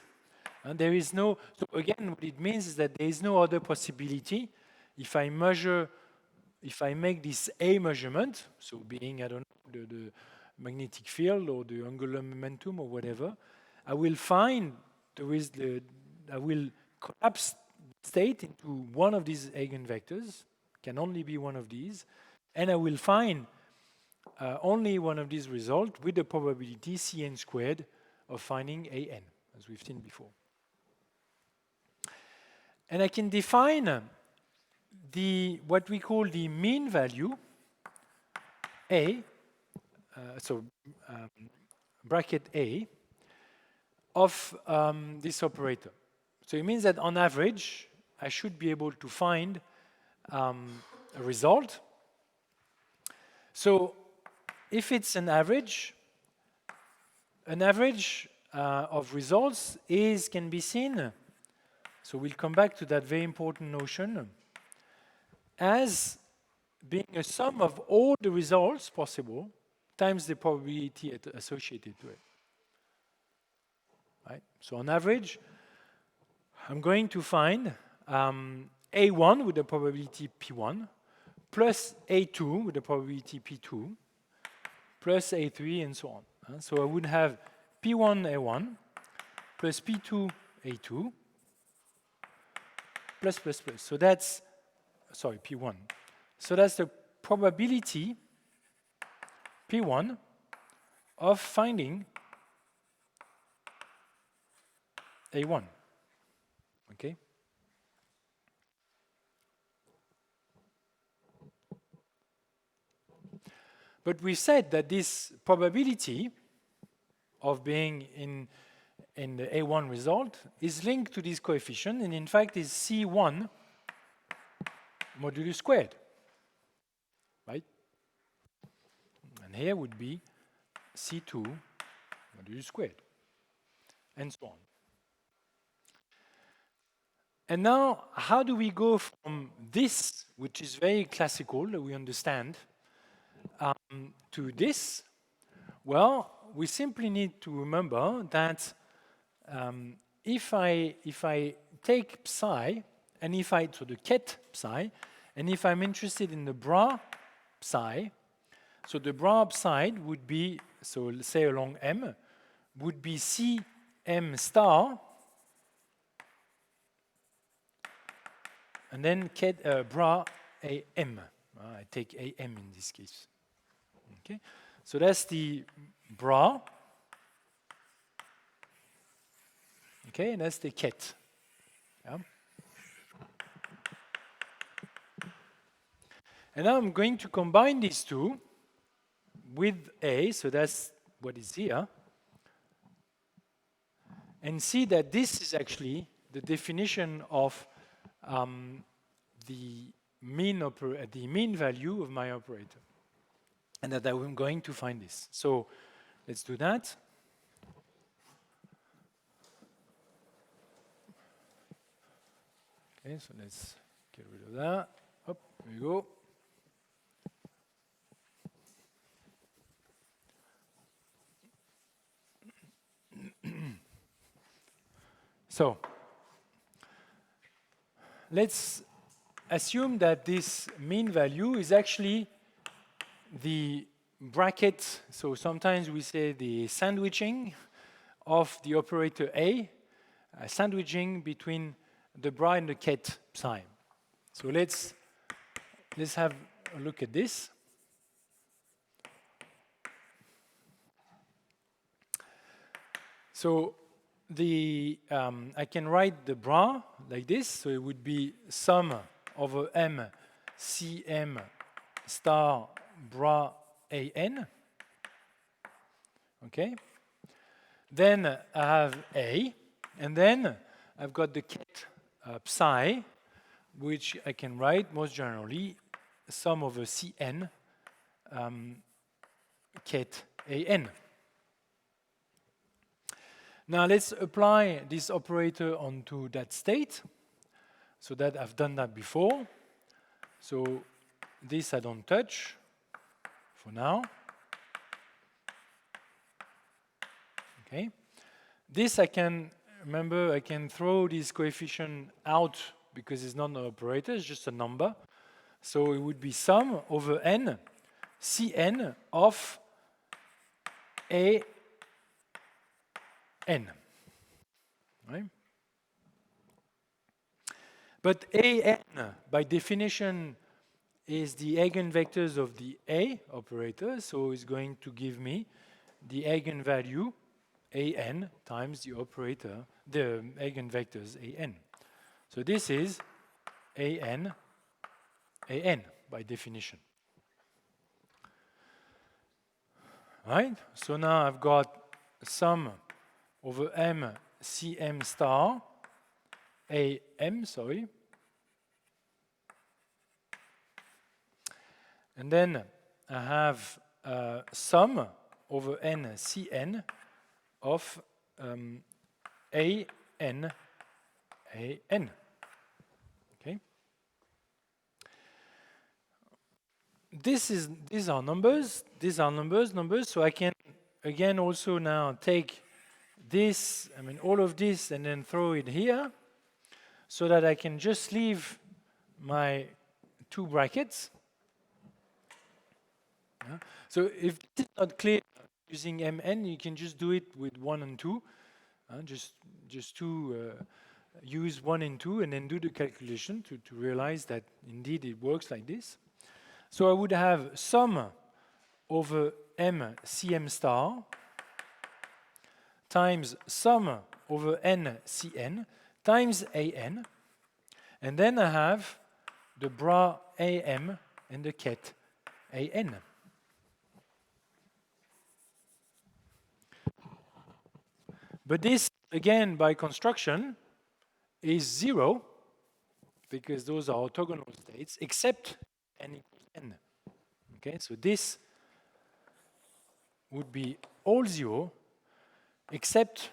Speaker 1: And there is no, so again, what it means is that there is no other possibility. If I measure, if I make this A measurement, so being, I don't know, the magnetic field or the angular momentum or whatever, I will find I will collapse state into one of these eigenvectors, can only be one of these, and I will find only one of these results with the probability Cn squared of finding An, as we've seen before. And I can define what we call the mean value, A, bracket A, of this operator. So it means that on average, I should be able to find a result. So if it's an average of results can be seen, so we'll come back to that very important notion, as being a sum of all the results possible times the probability associated to it. Right? So on average, I'm going to find A1 with the probability P1 plus A2 with the probability P2 plus A3 and so on. So I would have P1 A1 plus P2 A2 plus. So that's, sorry, P1. So that's the probability P1 of finding A1. Okay? But we said that this probability of being in the A1 result is linked to this coefficient, and in fact is C1 modulus squared. Right? And here would be C2 modulus squared, and so on. And now, how do we go from this, which is very classical, that we understand, to this? Well, we simply need to remember that if I take psi, and so the ket psi, and if I'm interested in the bra psi, so the bra upside would be, so let's say along M, would be Cm star, and then bra Am. I take Am in this case. Okay, so that's the bra. Okay, and that's the ket. Yeah. And now I'm going to combine these two with A, so that's what is here, and see that this is actually the definition of the mean value of my operator, and that I'm going to find this. So let's do that. Okay, so let's get rid of that. Up, there we go. So let's assume that this mean value is actually the bracket, so sometimes we say the sandwiching of the operator A, sandwiching between the bra and the ket psi. So let's have look at this. So I can write the bra like this. So it would be sum over M Cm star bra An. Okay. Then I have A, and then I've got the ket psi, which I can write most generally sum over Cn ket An. Now let's apply this operator onto that state, so that I've done that before. So this I don't touch for now. Okay. This I can, remember, I can throw this coefficient out because it's not an operator, it's just a number. So it would be sum over n Cn of A n. Right? But An, by definition, is the eigenvectors of the A operator, so it's going to give me the eigenvalue An times the operator, the eigenvectors An. So this is An by definition. Right? So now I've got sum over M Cm star Am, sorry. And then I have sum over n Cn of An. Okay. These are numbers. These are numbers. So I can again also now take this, I mean all of this, and then throw it here, so that I can just leave my two brackets. Yeah. So if it's not clear using Mn, you can just do it with 1 and 2. Just to use 1 and 2 and then do the calculation to realize that indeed it works like this. So I would have sum over M Cm star times sum over n Cn times An, and then I have the bra Am and the ket An. But this, again, by construction, is 0, because those are orthogonal states, except n equals n. Okay, so this would be all 0, except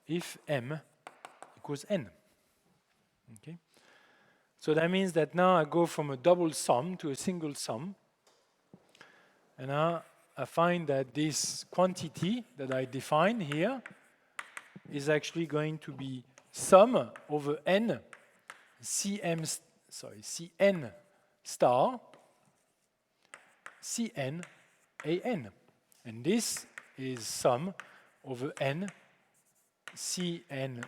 Speaker 1: if m equals n. Okay, so that means that now I go from a double sum to a single sum, and now I find that this quantity that I define here is actually going to be sum over n Cn star Cn An. And this is sum over n Cn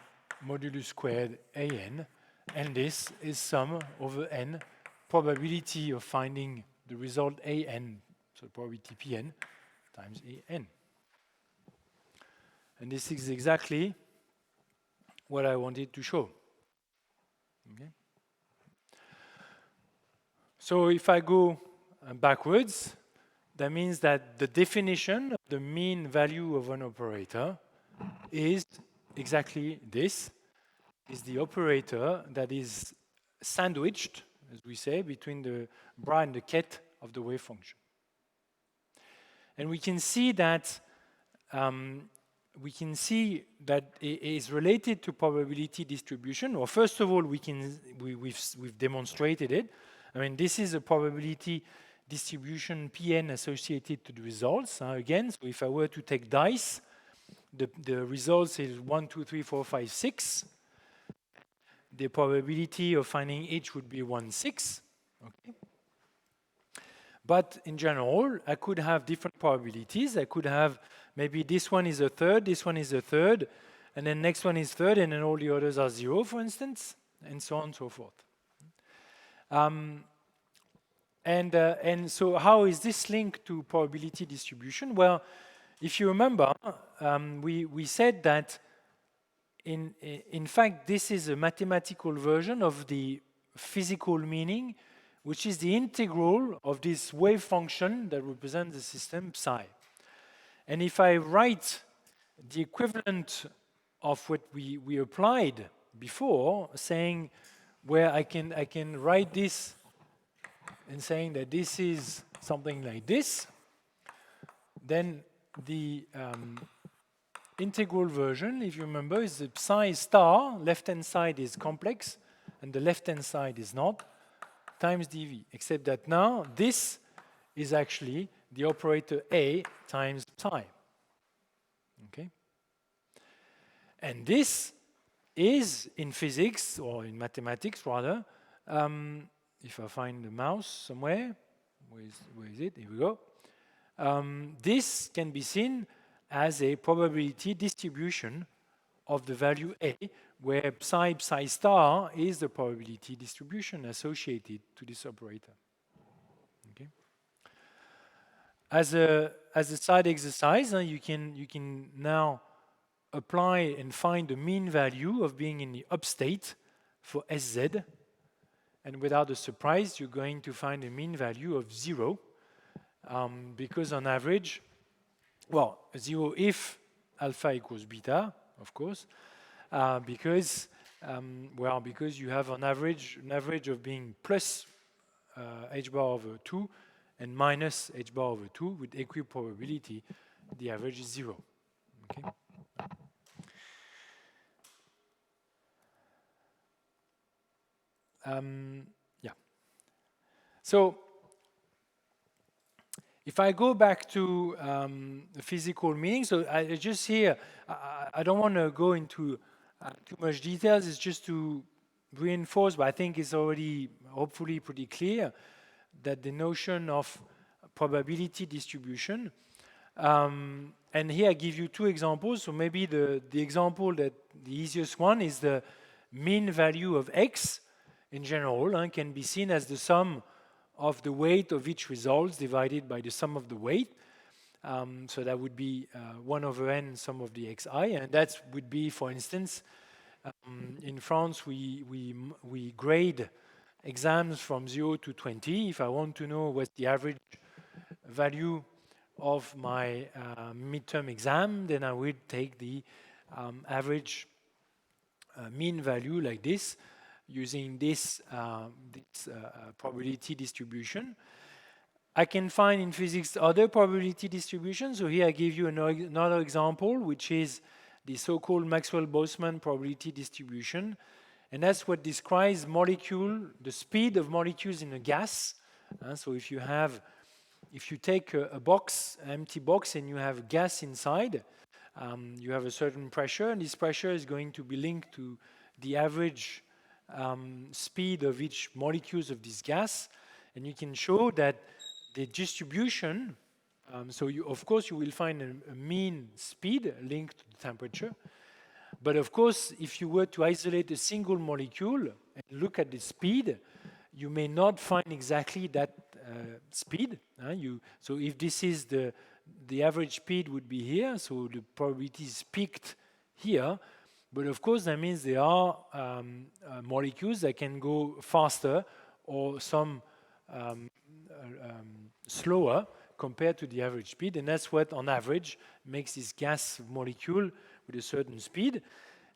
Speaker 1: modulus squared An, and this is sum over n probability of finding the result An, so probability Pn times An. And this is exactly what I wanted to show. Okay. So if I go backwards, that means that the definition of the mean value of an operator is exactly this, is the operator that is sandwiched, as we say, between the bra and the ket of the wave function. And we can see that it is related to probability distribution. Well, first of all, we've demonstrated it. I mean, this is a probability distribution Pn associated to the results. Again, so if I were to take dice, the results is 1, 2, 3, 4, 5, 6. The probability of finding each would be 1/6. Okay. But in general, I could have different probabilities. I could have maybe this one is a third, this one is a third, and then next one is third, and then all the others are 0, for instance, and so on and so forth. And so how is this linked to probability distribution? Well, if you remember, we said that in fact this is a mathematical version of the physical meaning, which is the integral of this wave function that represents the system psi. And if I write the equivalent of what we applied before, saying where I can write this and saying that this is something like this, then the integral version, if you remember, is the psi star, left-hand side is complex, and the left-hand side is not, times dv, except that now this is actually the operator A times psi. Okay? And this is, in physics, or in mathematics rather, if I find the mouse somewhere, where is it? Here we go. This can be seen as a probability distribution of the value A, where psi star is the probability distribution associated to this operator. Okay. As a side exercise, you can now apply and find the mean value of being in the upstate for SZ, and without a surprise, you're going to find a mean value of 0, because on average, well, 0 if alpha equals beta, of course, because you have an average of being plus h bar over 2 and minus h bar over 2 with equiprobability. The average is 0. Okay. Yeah. So if I go back to the physical meaning, so I just here, I don't want to go into too much details. It's just to reinforce, but I think it's already hopefully pretty clear that the notion of probability distribution, and here I give you two examples. So maybe the example that the easiest one is the mean value of x in general, can be seen as the sum of the weight of each result divided by the sum of the weight. So that would be 1 over n sum of the xi, and that would be, for instance, in France we grade exams from 0 to 20. If I want to know what's the average value of my midterm exam, then I would take the average mean value like this, using this probability distribution. I can find in physics other probability distributions. So here I give you another example, which is the so-called Maxwell-Boltzmann probability distribution. And that's what describes the speed of molecules in a gas. So if you take a box, an empty box, and you have gas inside, you have a certain pressure, and this pressure is going to be linked to the average speed of each molecules of this gas, and you can show that the distribution, of course you will find a mean speed linked to the temperature, but of course if you were to isolate a single molecule and look at the speed, you may not find exactly that speed. So if this is the average speed would be here, so the probability is peaked here. But of course, that means there are molecules that can go faster or some slower compared to the average speed. And that's what, on average, makes this gas molecule with a certain speed.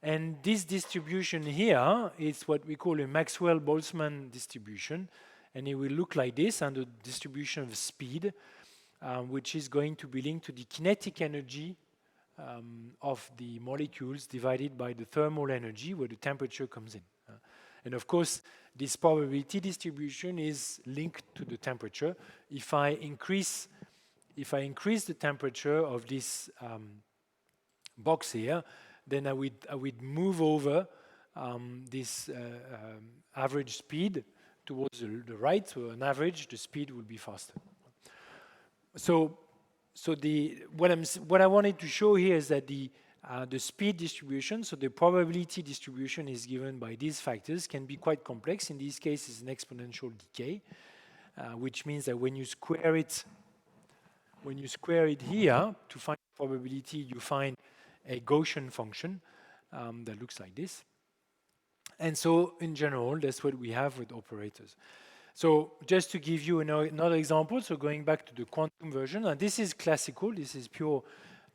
Speaker 1: And this distribution here is what we call a Maxwell-Boltzmann distribution. And it will look like this under the distribution of speed, which is going to be linked to the kinetic energy of the molecules divided by the thermal energy where the temperature comes in. And of course, this probability distribution is linked to the temperature. If I increase the temperature of this box here, then I would move over this average speed towards the right. So on average, the speed will be faster. So what I wanted to show here is that the The speed distribution, so the probability distribution is given by these factors, can be quite complex. In this case, it's an exponential decay, which means that when you square it here to find probability, you find a Gaussian function that looks like this. And so, in general, that's what we have with operators. So, just to give you another example, so going back to the quantum version, and this is classical, this is pure.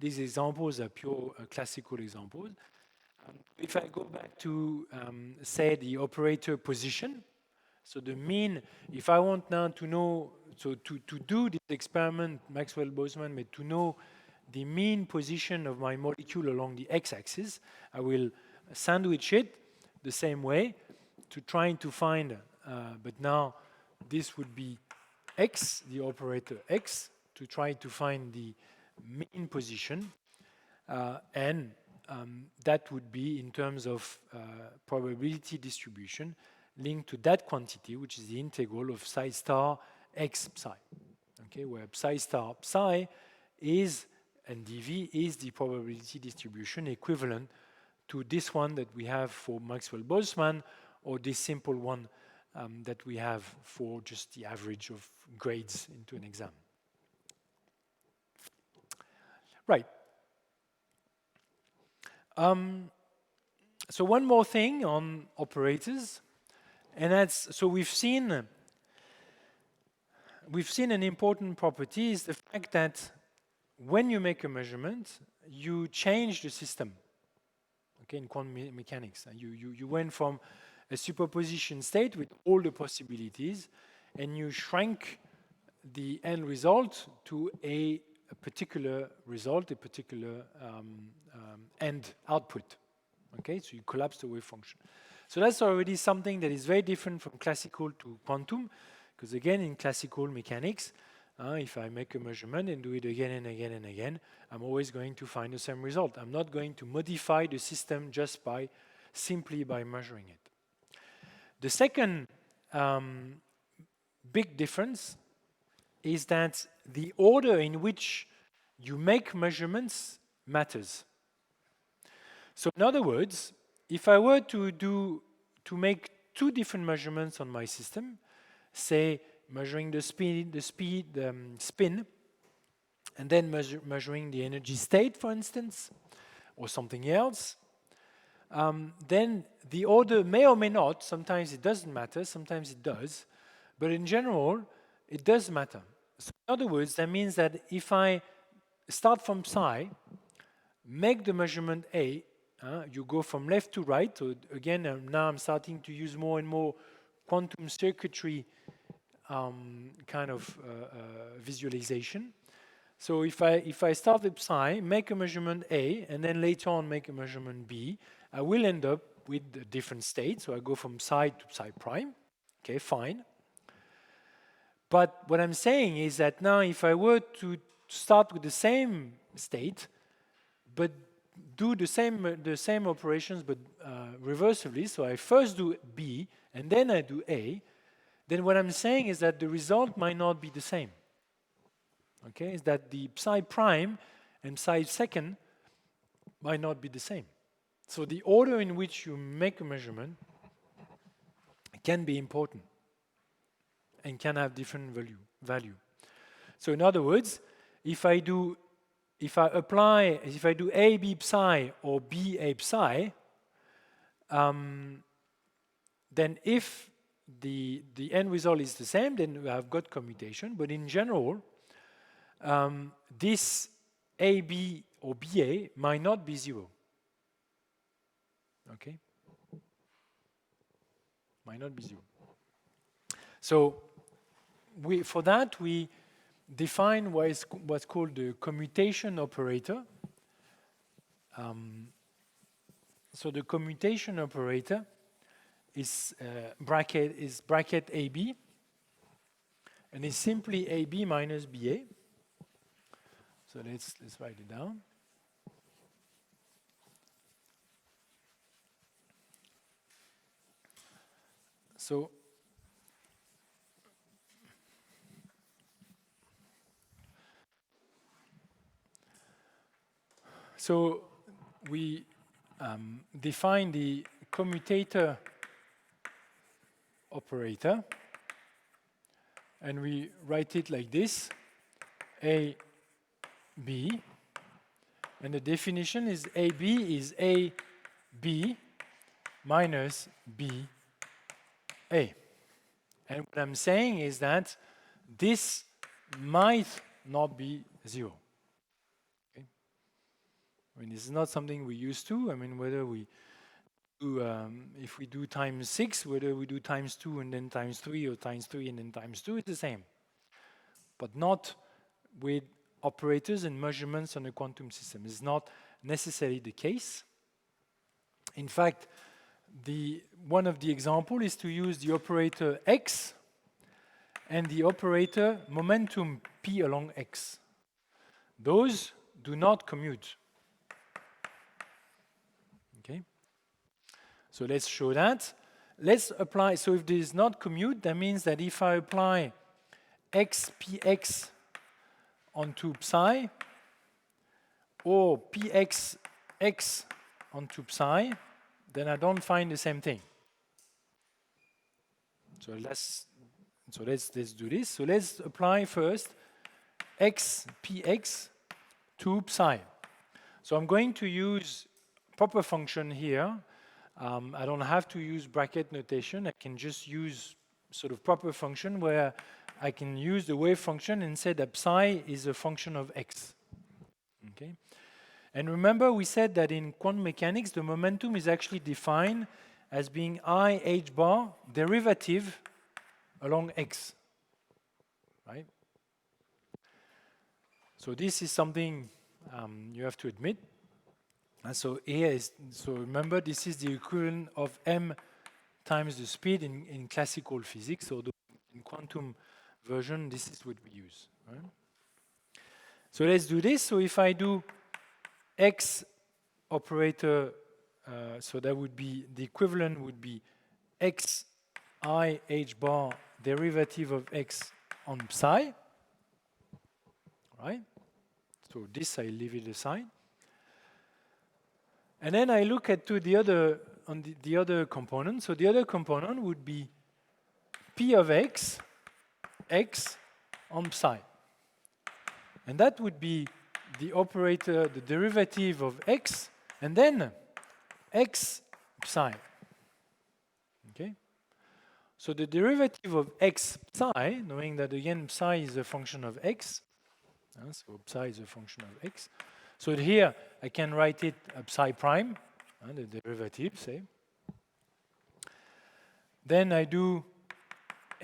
Speaker 1: These examples are pure classical examples. If I go back to, say, the operator position, so the mean, if I want now to know, so to do this experiment, Maxwell-Boltzmann, but to know the mean position of my molecule along the x-axis, I will sandwich it the same way to trying to find, but now this would be x, the operator x, to try to find the mean position, and that would be in terms of probability distribution linked to that quantity, which is the integral of psi star x psi, okay, where psi star psi is, and dv is the probability distribution equivalent to this one that we have for Maxwell-Boltzmann, or this simple one that we have for just the average of grades into an exam. Right. So one more thing on operators, and that's, so we've seen an important property is the fact that when you make a measurement, you change the system. Okay, in quantum mechanics, you went from a superposition state with all the possibilities, and you shrank the end result to a particular result, a particular end output. Okay, so you collapse the wave function. So that's already something that is very different from classical to quantum, because again, in classical mechanics, if I make a measurement and do it again and again and again, I'm always going to find the same result. I'm not going to modify the system just simply by measuring it. The second big difference is that the order in which you make measurements matters. So in other words, if I were to make two different measurements on my system, say measuring the spin, and then measuring the energy state, for instance, or something else, then the order may or may not, sometimes it doesn't matter, sometimes it does, but in general, it does matter. So in other words, that means that if I start from psi, make the measurement A, you go from left to right, so again, now I'm starting to use more and more quantum circuitry kind of visualization. So if I start with psi, make a measurement A, and then later on make a measurement B, I will end up with a different state. So I go from psi to psi prime. Okay, fine. But what I'm saying is that now if I were to start with the same state, but do the same operations, but reversibly, so I first do B, and then I do A, then what I'm saying is that the result might not be the same. Okay, is that the psi prime and psi second might not be the same. So the order in which you make a measurement can be important and can have different value. So in other words, if I do A B psi or B A psi, then if the end result is the same, then I've got commutation. But in general, this AB or BA might not be zero. Okay? Might not be zero. So for that, we define what's called the commutation operator. So the commutation operator is bracket AB, and it's simply AB minus BA. So let's write it down. So we define the commutator operator, and we write it like this: A, B, and the definition is AB is A, B minus B, A. And what I'm saying is that this might not be 0. Okay? I mean, this is not something we used to. I mean, whether we do, if we do times 6, whether we do times 2 and then times 3, or times 3 and then times 2, it's the same. But not with operators and measurements on a quantum system. It's not necessarily the case. In fact, one of the examples is to use the operator x and the operator momentum p along x. Those do not commute. Okay? So let's show that. Let's apply, so if this is not commute, that means that if I apply x px onto psi, or px x onto psi, then I don't find the same thing. So let's do this. So let's apply first x px to psi. So I'm going to use proper function here. I don't have to use bracket notation. I can just use sort of proper function where I can use the wave function and say that psi is a function of x. Okay? And remember, we said that in quantum mechanics, the momentum is actually defined as being I h bar derivative along x. Right? So this is something you have to admit. And so here is, so remember, this is the equivalent of m times the speed in classical physics. So in quantum version, this is what we use. Right? So let's do this. So if I do x operator, so that would be, the equivalent would be x I h bar derivative of x on psi. Right? So this I leave it aside. And then I look at the other component. So the other component would be p of x on psi. And that would be the operator, the derivative of x, and then x psi. Okay? So the derivative of x psi, knowing that again psi is a function of x, so psi is a function of x. So here I can write it psi prime, the derivative, say. Then I do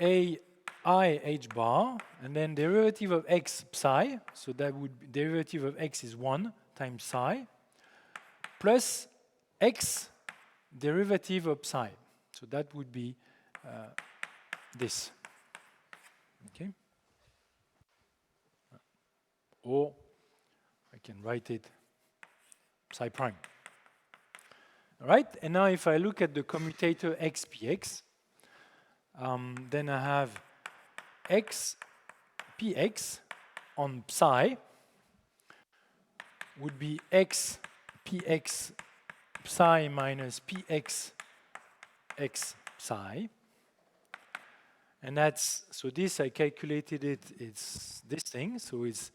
Speaker 1: a I h bar, and then derivative of x psi, so that would be derivative of x is 1 times psi, plus x derivative of psi. So that would be this. Okay? Or I can write it psi prime. All right? And now if I look at the commutator xpx, then I have x px on psi would be x px psi minus px x psi. And that's, so this I calculated it, it's this thing, so it's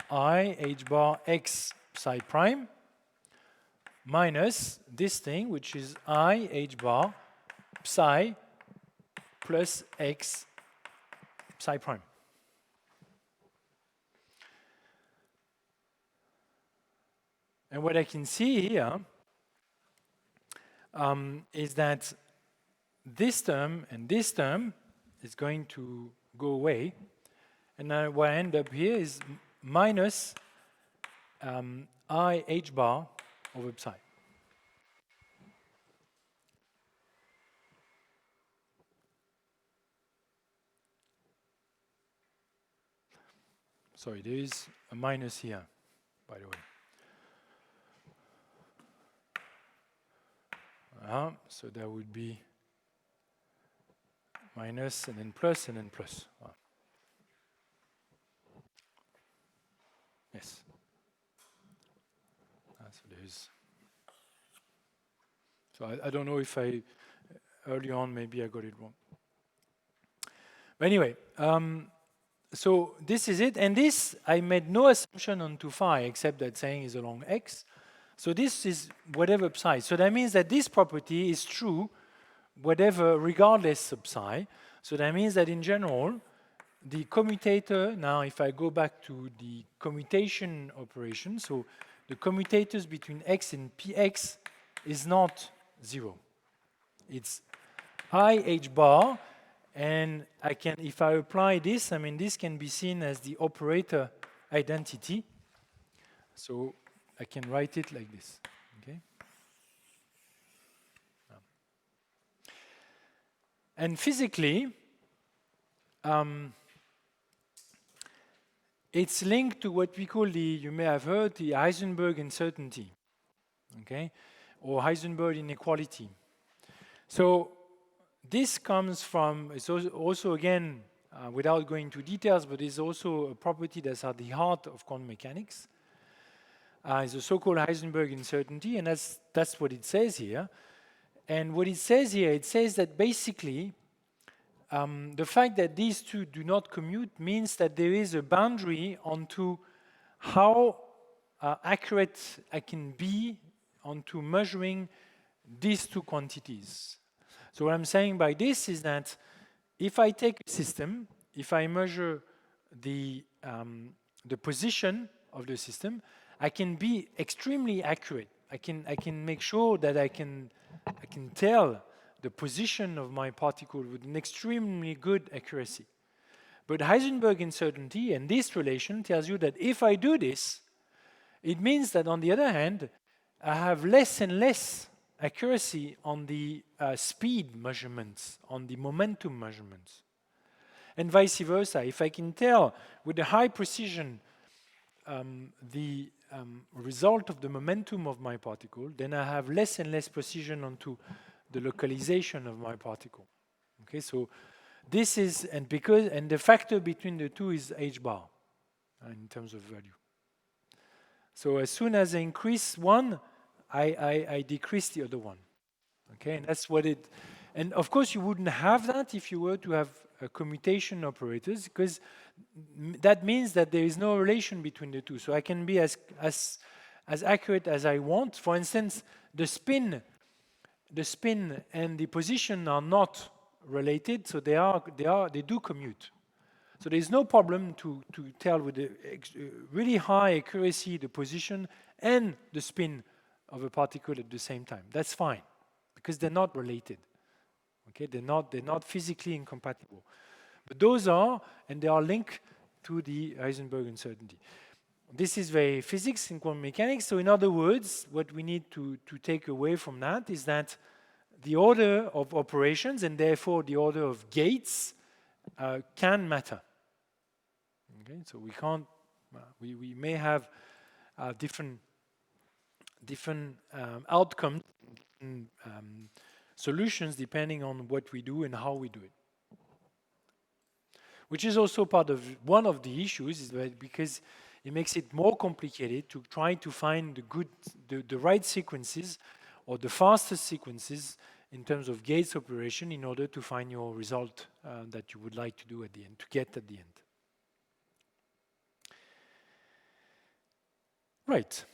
Speaker 1: I h bar x psi prime minus this thing, which is I h bar psi plus x psi prime. And what I can see here is that this term and this term is going to go away. And now what I end up here is minus I h bar over psi. Sorry, there is a minus here, by the way. So that would be minus and then plus and then plus. Yes. So there is So I don't know if early on, maybe I got it wrong. But anyway, so this is it. And this, I made no assumption on 2 phi, except that saying is along x. So this is whatever psi. So that means that this property is true, whatever, regardless of psi. So that means that in general, the commutator, now if I go back to the commutation operation, so the commutators between x and px is not 0. It's I h bar, and I can, if I apply this, I mean, this can be seen as the operator identity. So I can write it like this, okay? And physically, it's linked to what we call the, you may have heard, the Heisenberg Uncertainty, okay? Or Heisenberg inequality. So this comes from, it's also again, without going into details, but it's also a property that's at the heart of quantum mechanics. It's a so-called Heisenberg uncertainty, and that's what it says here. And what it says here, it says that basically, the fact that these two do not commute means that there is a boundary onto how accurate I can be onto measuring these two quantities. So what I'm saying by this is that if I take a system, if I measure the position of the system, I can be extremely accurate. I can make sure that I can tell the position of my particle with an extremely good accuracy. But Heisenberg uncertainty and this relation tells you that if I do this, it means that on the other hand, I have less and less accuracy on the speed measurements, on the momentum measurements. And vice versa. If I can tell with a high precision the result of the momentum of my particle, then I have less and less precision onto the localization of my particle. Okay, so this is, and the factor between the two is h bar in terms of value. So as soon as I increase one, I decrease the other one. Okay, and that's what it, and of course you wouldn't have that if you were to have commutation operators, because that means that there is no relation between the two. So I can be as accurate as I want. For instance, the spin and the position are not related, so they do commute. So there is no problem to tell with a really high accuracy the position and the spin of a particle at the same time. That's fine, because they're not related. Okay, they're not physically incompatible. But those are, and they are linked to the Heisenberg uncertainty. This is very physics in quantum mechanics. So in other words, what we need to take away from that is that the order of operations, and therefore the order of gates, can matter. Okay, so we can't, we may have different outcomes, solutions depending on what we do and how we do it. Which is also part of one of the issues, is that because it makes it more complicated to try to find the right sequences or the fastest sequences in terms of gates operation in order to find your result that you would like to do at the end, to get at the end. Right.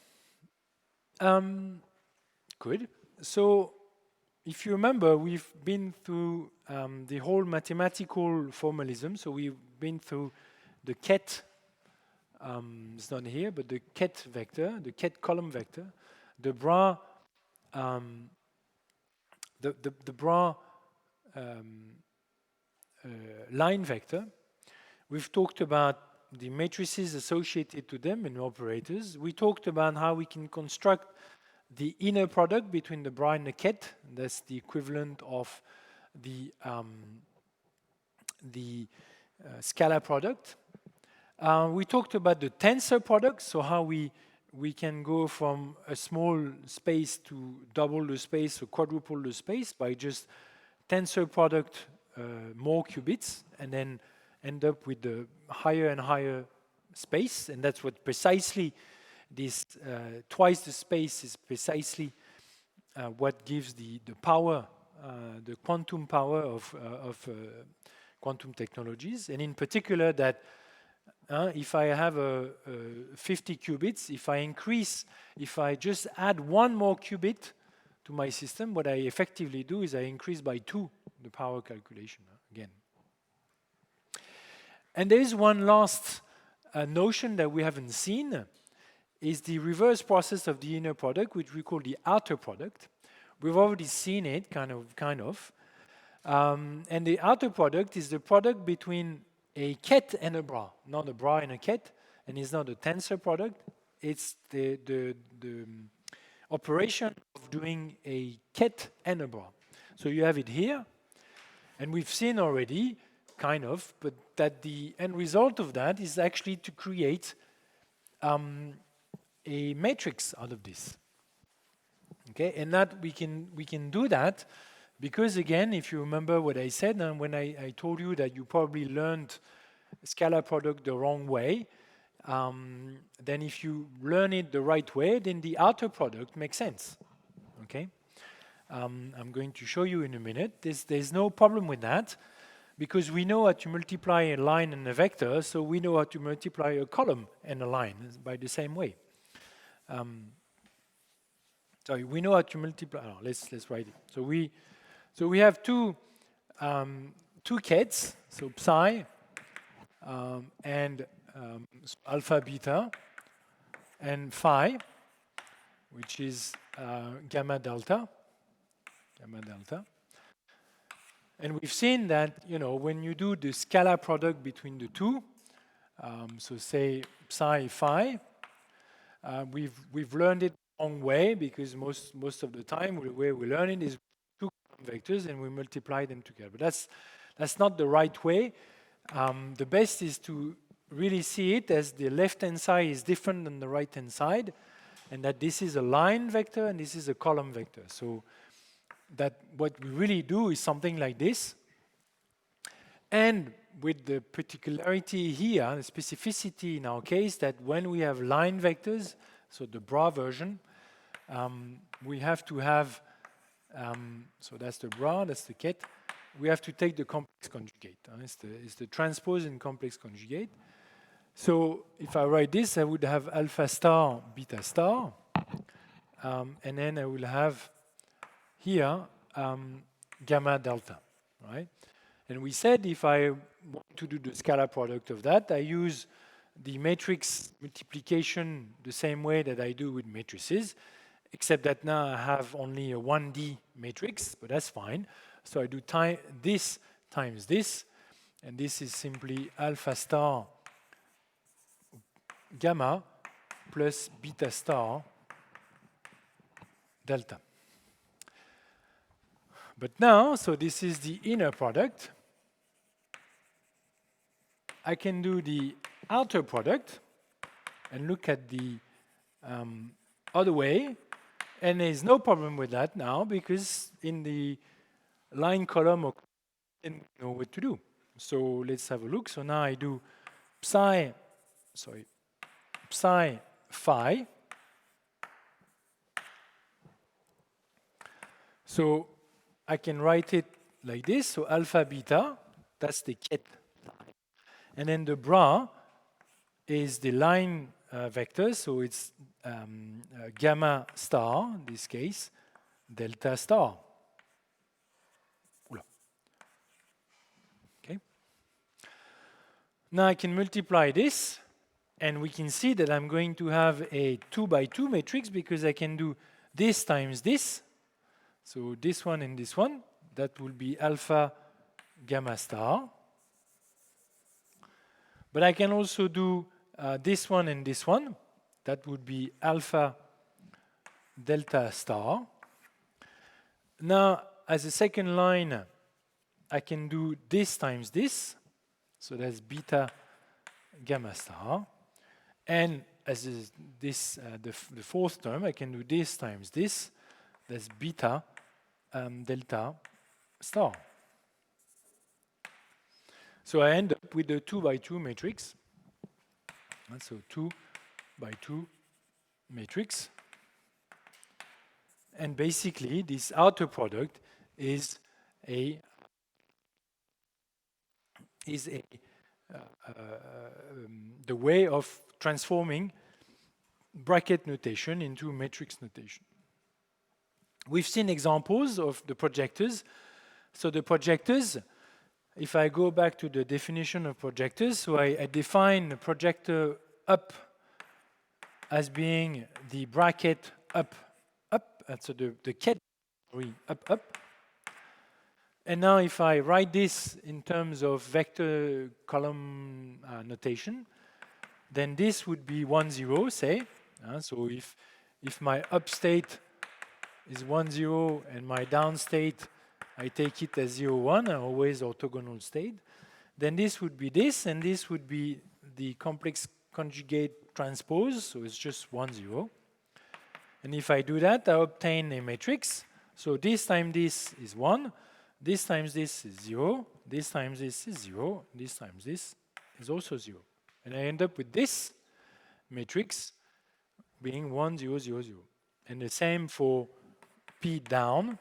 Speaker 1: Good. So if you remember, we've been through the whole mathematical formalism. So we've been through the ket, it's not here, but the ket vector, the ket column vector, the bra, the bra line vector. We've talked about the matrices associated to them and operators. We talked about how we can construct the inner product between the bra and the ket. That's the equivalent of the scalar product. We talked about the tensor product, so how we can go from a small space to double the space or quadruple the space by just tensor product more qubits, and then end up with the higher and higher space. And that's what precisely this twice the space is precisely what gives the power, the quantum power of quantum technologies, and in particular that if I have 50 qubits, if I just add one more qubit to my system, what I effectively do is I increase by 2 the power calculation again. And there is one last notion that we haven't seen, is the reverse process of the inner product, which we call the outer product. We've already seen it, kind of. And the outer product is the product between a ket and a bra, not a bra and a ket, and it's not a tensor product. It's the operation of doing a ket and a bra. So you have it here, and we've seen already, but that the end result of that is actually to create a matrix out of this. Okay, and that we can do that because, again, if you remember what I said, and when I told you that you probably learned scalar product the wrong way, then if you learn it the right way, then the outer product makes sense. Okay, I'm going to show you in a minute. There's no problem with that because we know how to multiply a line and a vector, so we know how to multiply a column and a line by the same way. Sorry, we know how to multiply. Oh, let's write it. So we have two kets, so psi and alpha beta, and phi, which is gamma delta. And we've seen that, when you do the scalar product between the two, so say psi phi, we've learned it the wrong way because most of the time the way we learn it is two vectors and we multiply them together. But that's not the right way. The best is to really see it as the left-hand side is different than the right-hand side, and that this is a line vector and this is a column vector. So that what we really do is something like this. And with the particularity here, the specificity in our case, that when we have line vectors, so the bra version, we have to have, so that's the bra, that's the ket, we have to take the complex conjugate. It's the transpose and complex conjugate. So if I write this, I would have alpha star, beta star, and then I will have here gamma delta, right? And we said if I want to do the scalar product of that, I use the matrix multiplication the same way that I do with matrices, except that now I have only a 1D matrix, but that's fine. So I do this times this, and this is simply alpha star gamma plus beta star delta. But now, so this is the inner product. I can do the outer product and look at the other way, and there's no problem with that now because in the line column I know what to do. So let's have a look. So now I do psi phi. So I can write it like this. So alpha beta, that's the ket. And then the bra is the line vector, so it's gamma star, in this case, delta star. Okay. Now I can multiply this, and we can see that I'm going to have a 2 by 2 matrix because I can do this times this. So this one and this one, that will be alpha gamma star. But I can also do this one and this one. That would be alpha delta star. Now, as a second line, I can do this times this. So that's beta gamma star. And as the fourth term, I can do this times this. That's beta delta star. So I end up with a 2 by 2 matrix. So 2 by 2 matrix. And basically, this outer product is the way of transforming bracket notation into matrix notation. We've seen examples of the projectors. So the projectors, if I go back to the definition of projectors, so I define the projector up as being the bracket up, so the category up. And now if I write this in terms of vector column notation, then this would be 1, 0, say. So if my up state is 1, 0, and my down state, I take it as 0, 1, always orthogonal state, then this would be this, and this would be the complex conjugate transpose, so it's just 1, 0. And if I do that, I obtain a matrix. So this times this is 1, this times this is 0, this times this is 0, this times this is also 0. And I end up with this matrix being 1, 0, 0, 0. And the same for P down.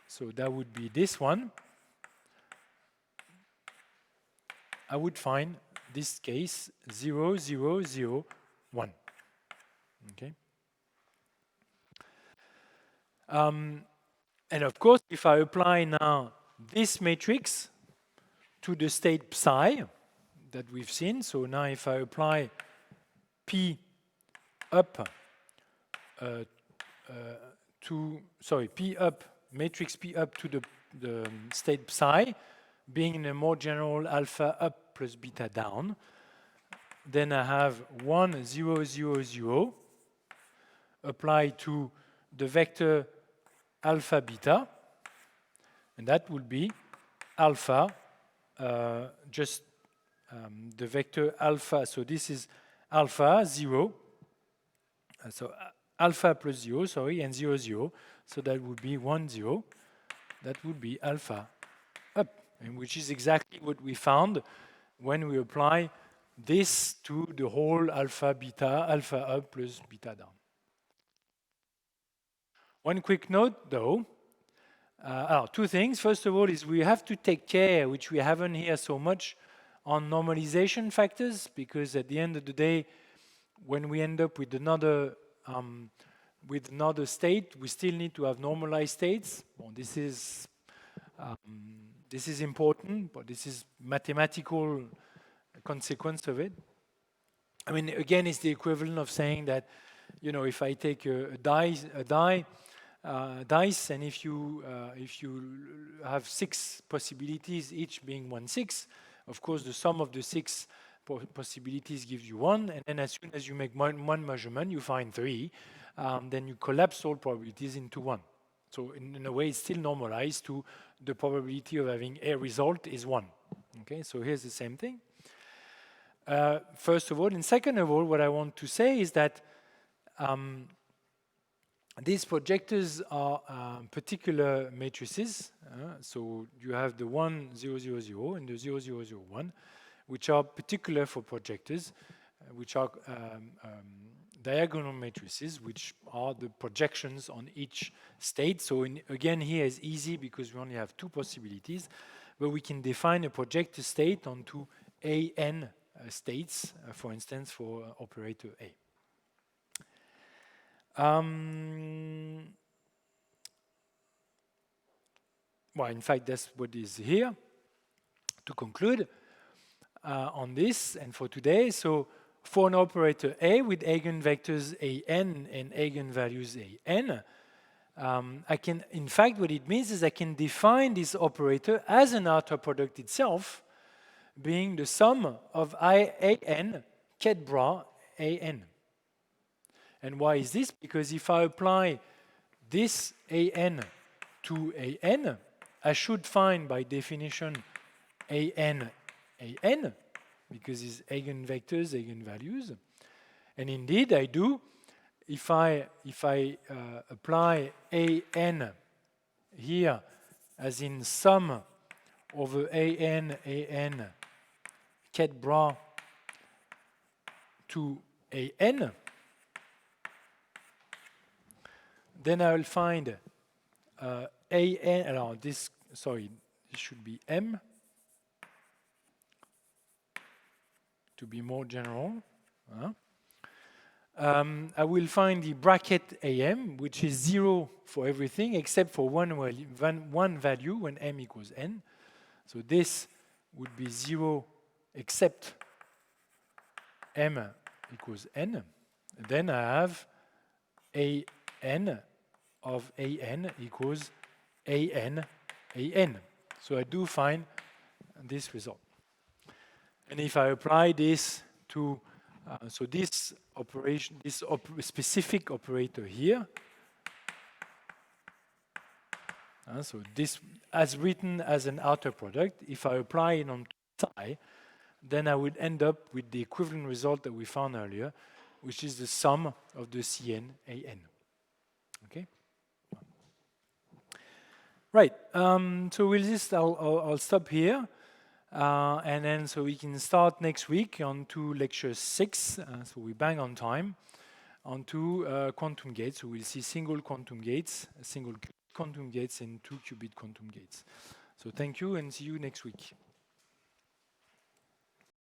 Speaker 1: So that would be this one. I would find this case 0, 0, 0, 1. Okay. And of course, if I apply now this matrix to the state psi that we've seen, so now if I apply P up P up, matrix P up to the state psi, being in a more general alpha up plus beta down, then I have 1, 0, 0, 0 applied to the vector alpha beta, and that will be alpha, the vector alpha. So this is alpha 0, so alpha plus 0, sorry, and 0, 0. So that would be 1, 0. That would be alpha up, and which is exactly what we found when we apply this to the whole alpha beta, alpha up plus beta down. One quick note, though. Two things. First of all, is we have to take care, which we haven't here so much, on normalization factors, because at the end of the day, when we end up with another state, we still need to have normalized states. Well, this is important, but this is mathematical consequence of it. I mean, again, it's the equivalent of saying that, you know, if I take a dice, and if you have 6 possibilities, each being 1, 6, of course, the sum of the 6 possibilities gives you 1, and then as soon as you make one measurement, you find 3. Then you collapse all probabilities into 1. So in a way, it's still normalized to the probability of having a result is 1. Okay, so here's the same thing. First of all, and second of all, what I want to say is that these projectors are particular matrices. So you have the 1, 0, 0, 0 and the 0, 0, 0, 1, which are particular for projectors, which are diagonal matrices, which are the projections on each state. So again, here is easy because we only have 2 possibilities, but we can define a projector state onto AN states, for instance, for operator A. Well, in fact, that's what is here. To conclude on this and for today, so for an operator A with eigenvectors AN and eigenvalues AN, I can, in fact, what it means is I can define this operator as an outer product itself, being the sum of AN ket bra AN. And why is this? Because if I apply this AN to AN, I should find by definition AN, because it's eigenvectors, eigenvalues. And indeed, I do. If I apply AN here as in sum over AN ket bra to AN, Then I will find an. This should be M to be more general. I will find the bracket AM, which is 0 for everything except for one value when M equals N. So this would be 0 except M equals N. And then I have AN of AN equals AN. So I do find this result. And if I apply this to so this operation, this specific operator here, so this as written as an outer product, if I apply it on psi, then I would end up with the equivalent result that we found earlier, which is the sum of the Cn AN. Okay. Right. So with this, I'll stop here. And then so we can start next week on to lecture 6, so we bang on time, on to quantum gates. So we'll see single quantum gates, single quantum gates and 2-qubit quantum gates. So thank you and see you next week.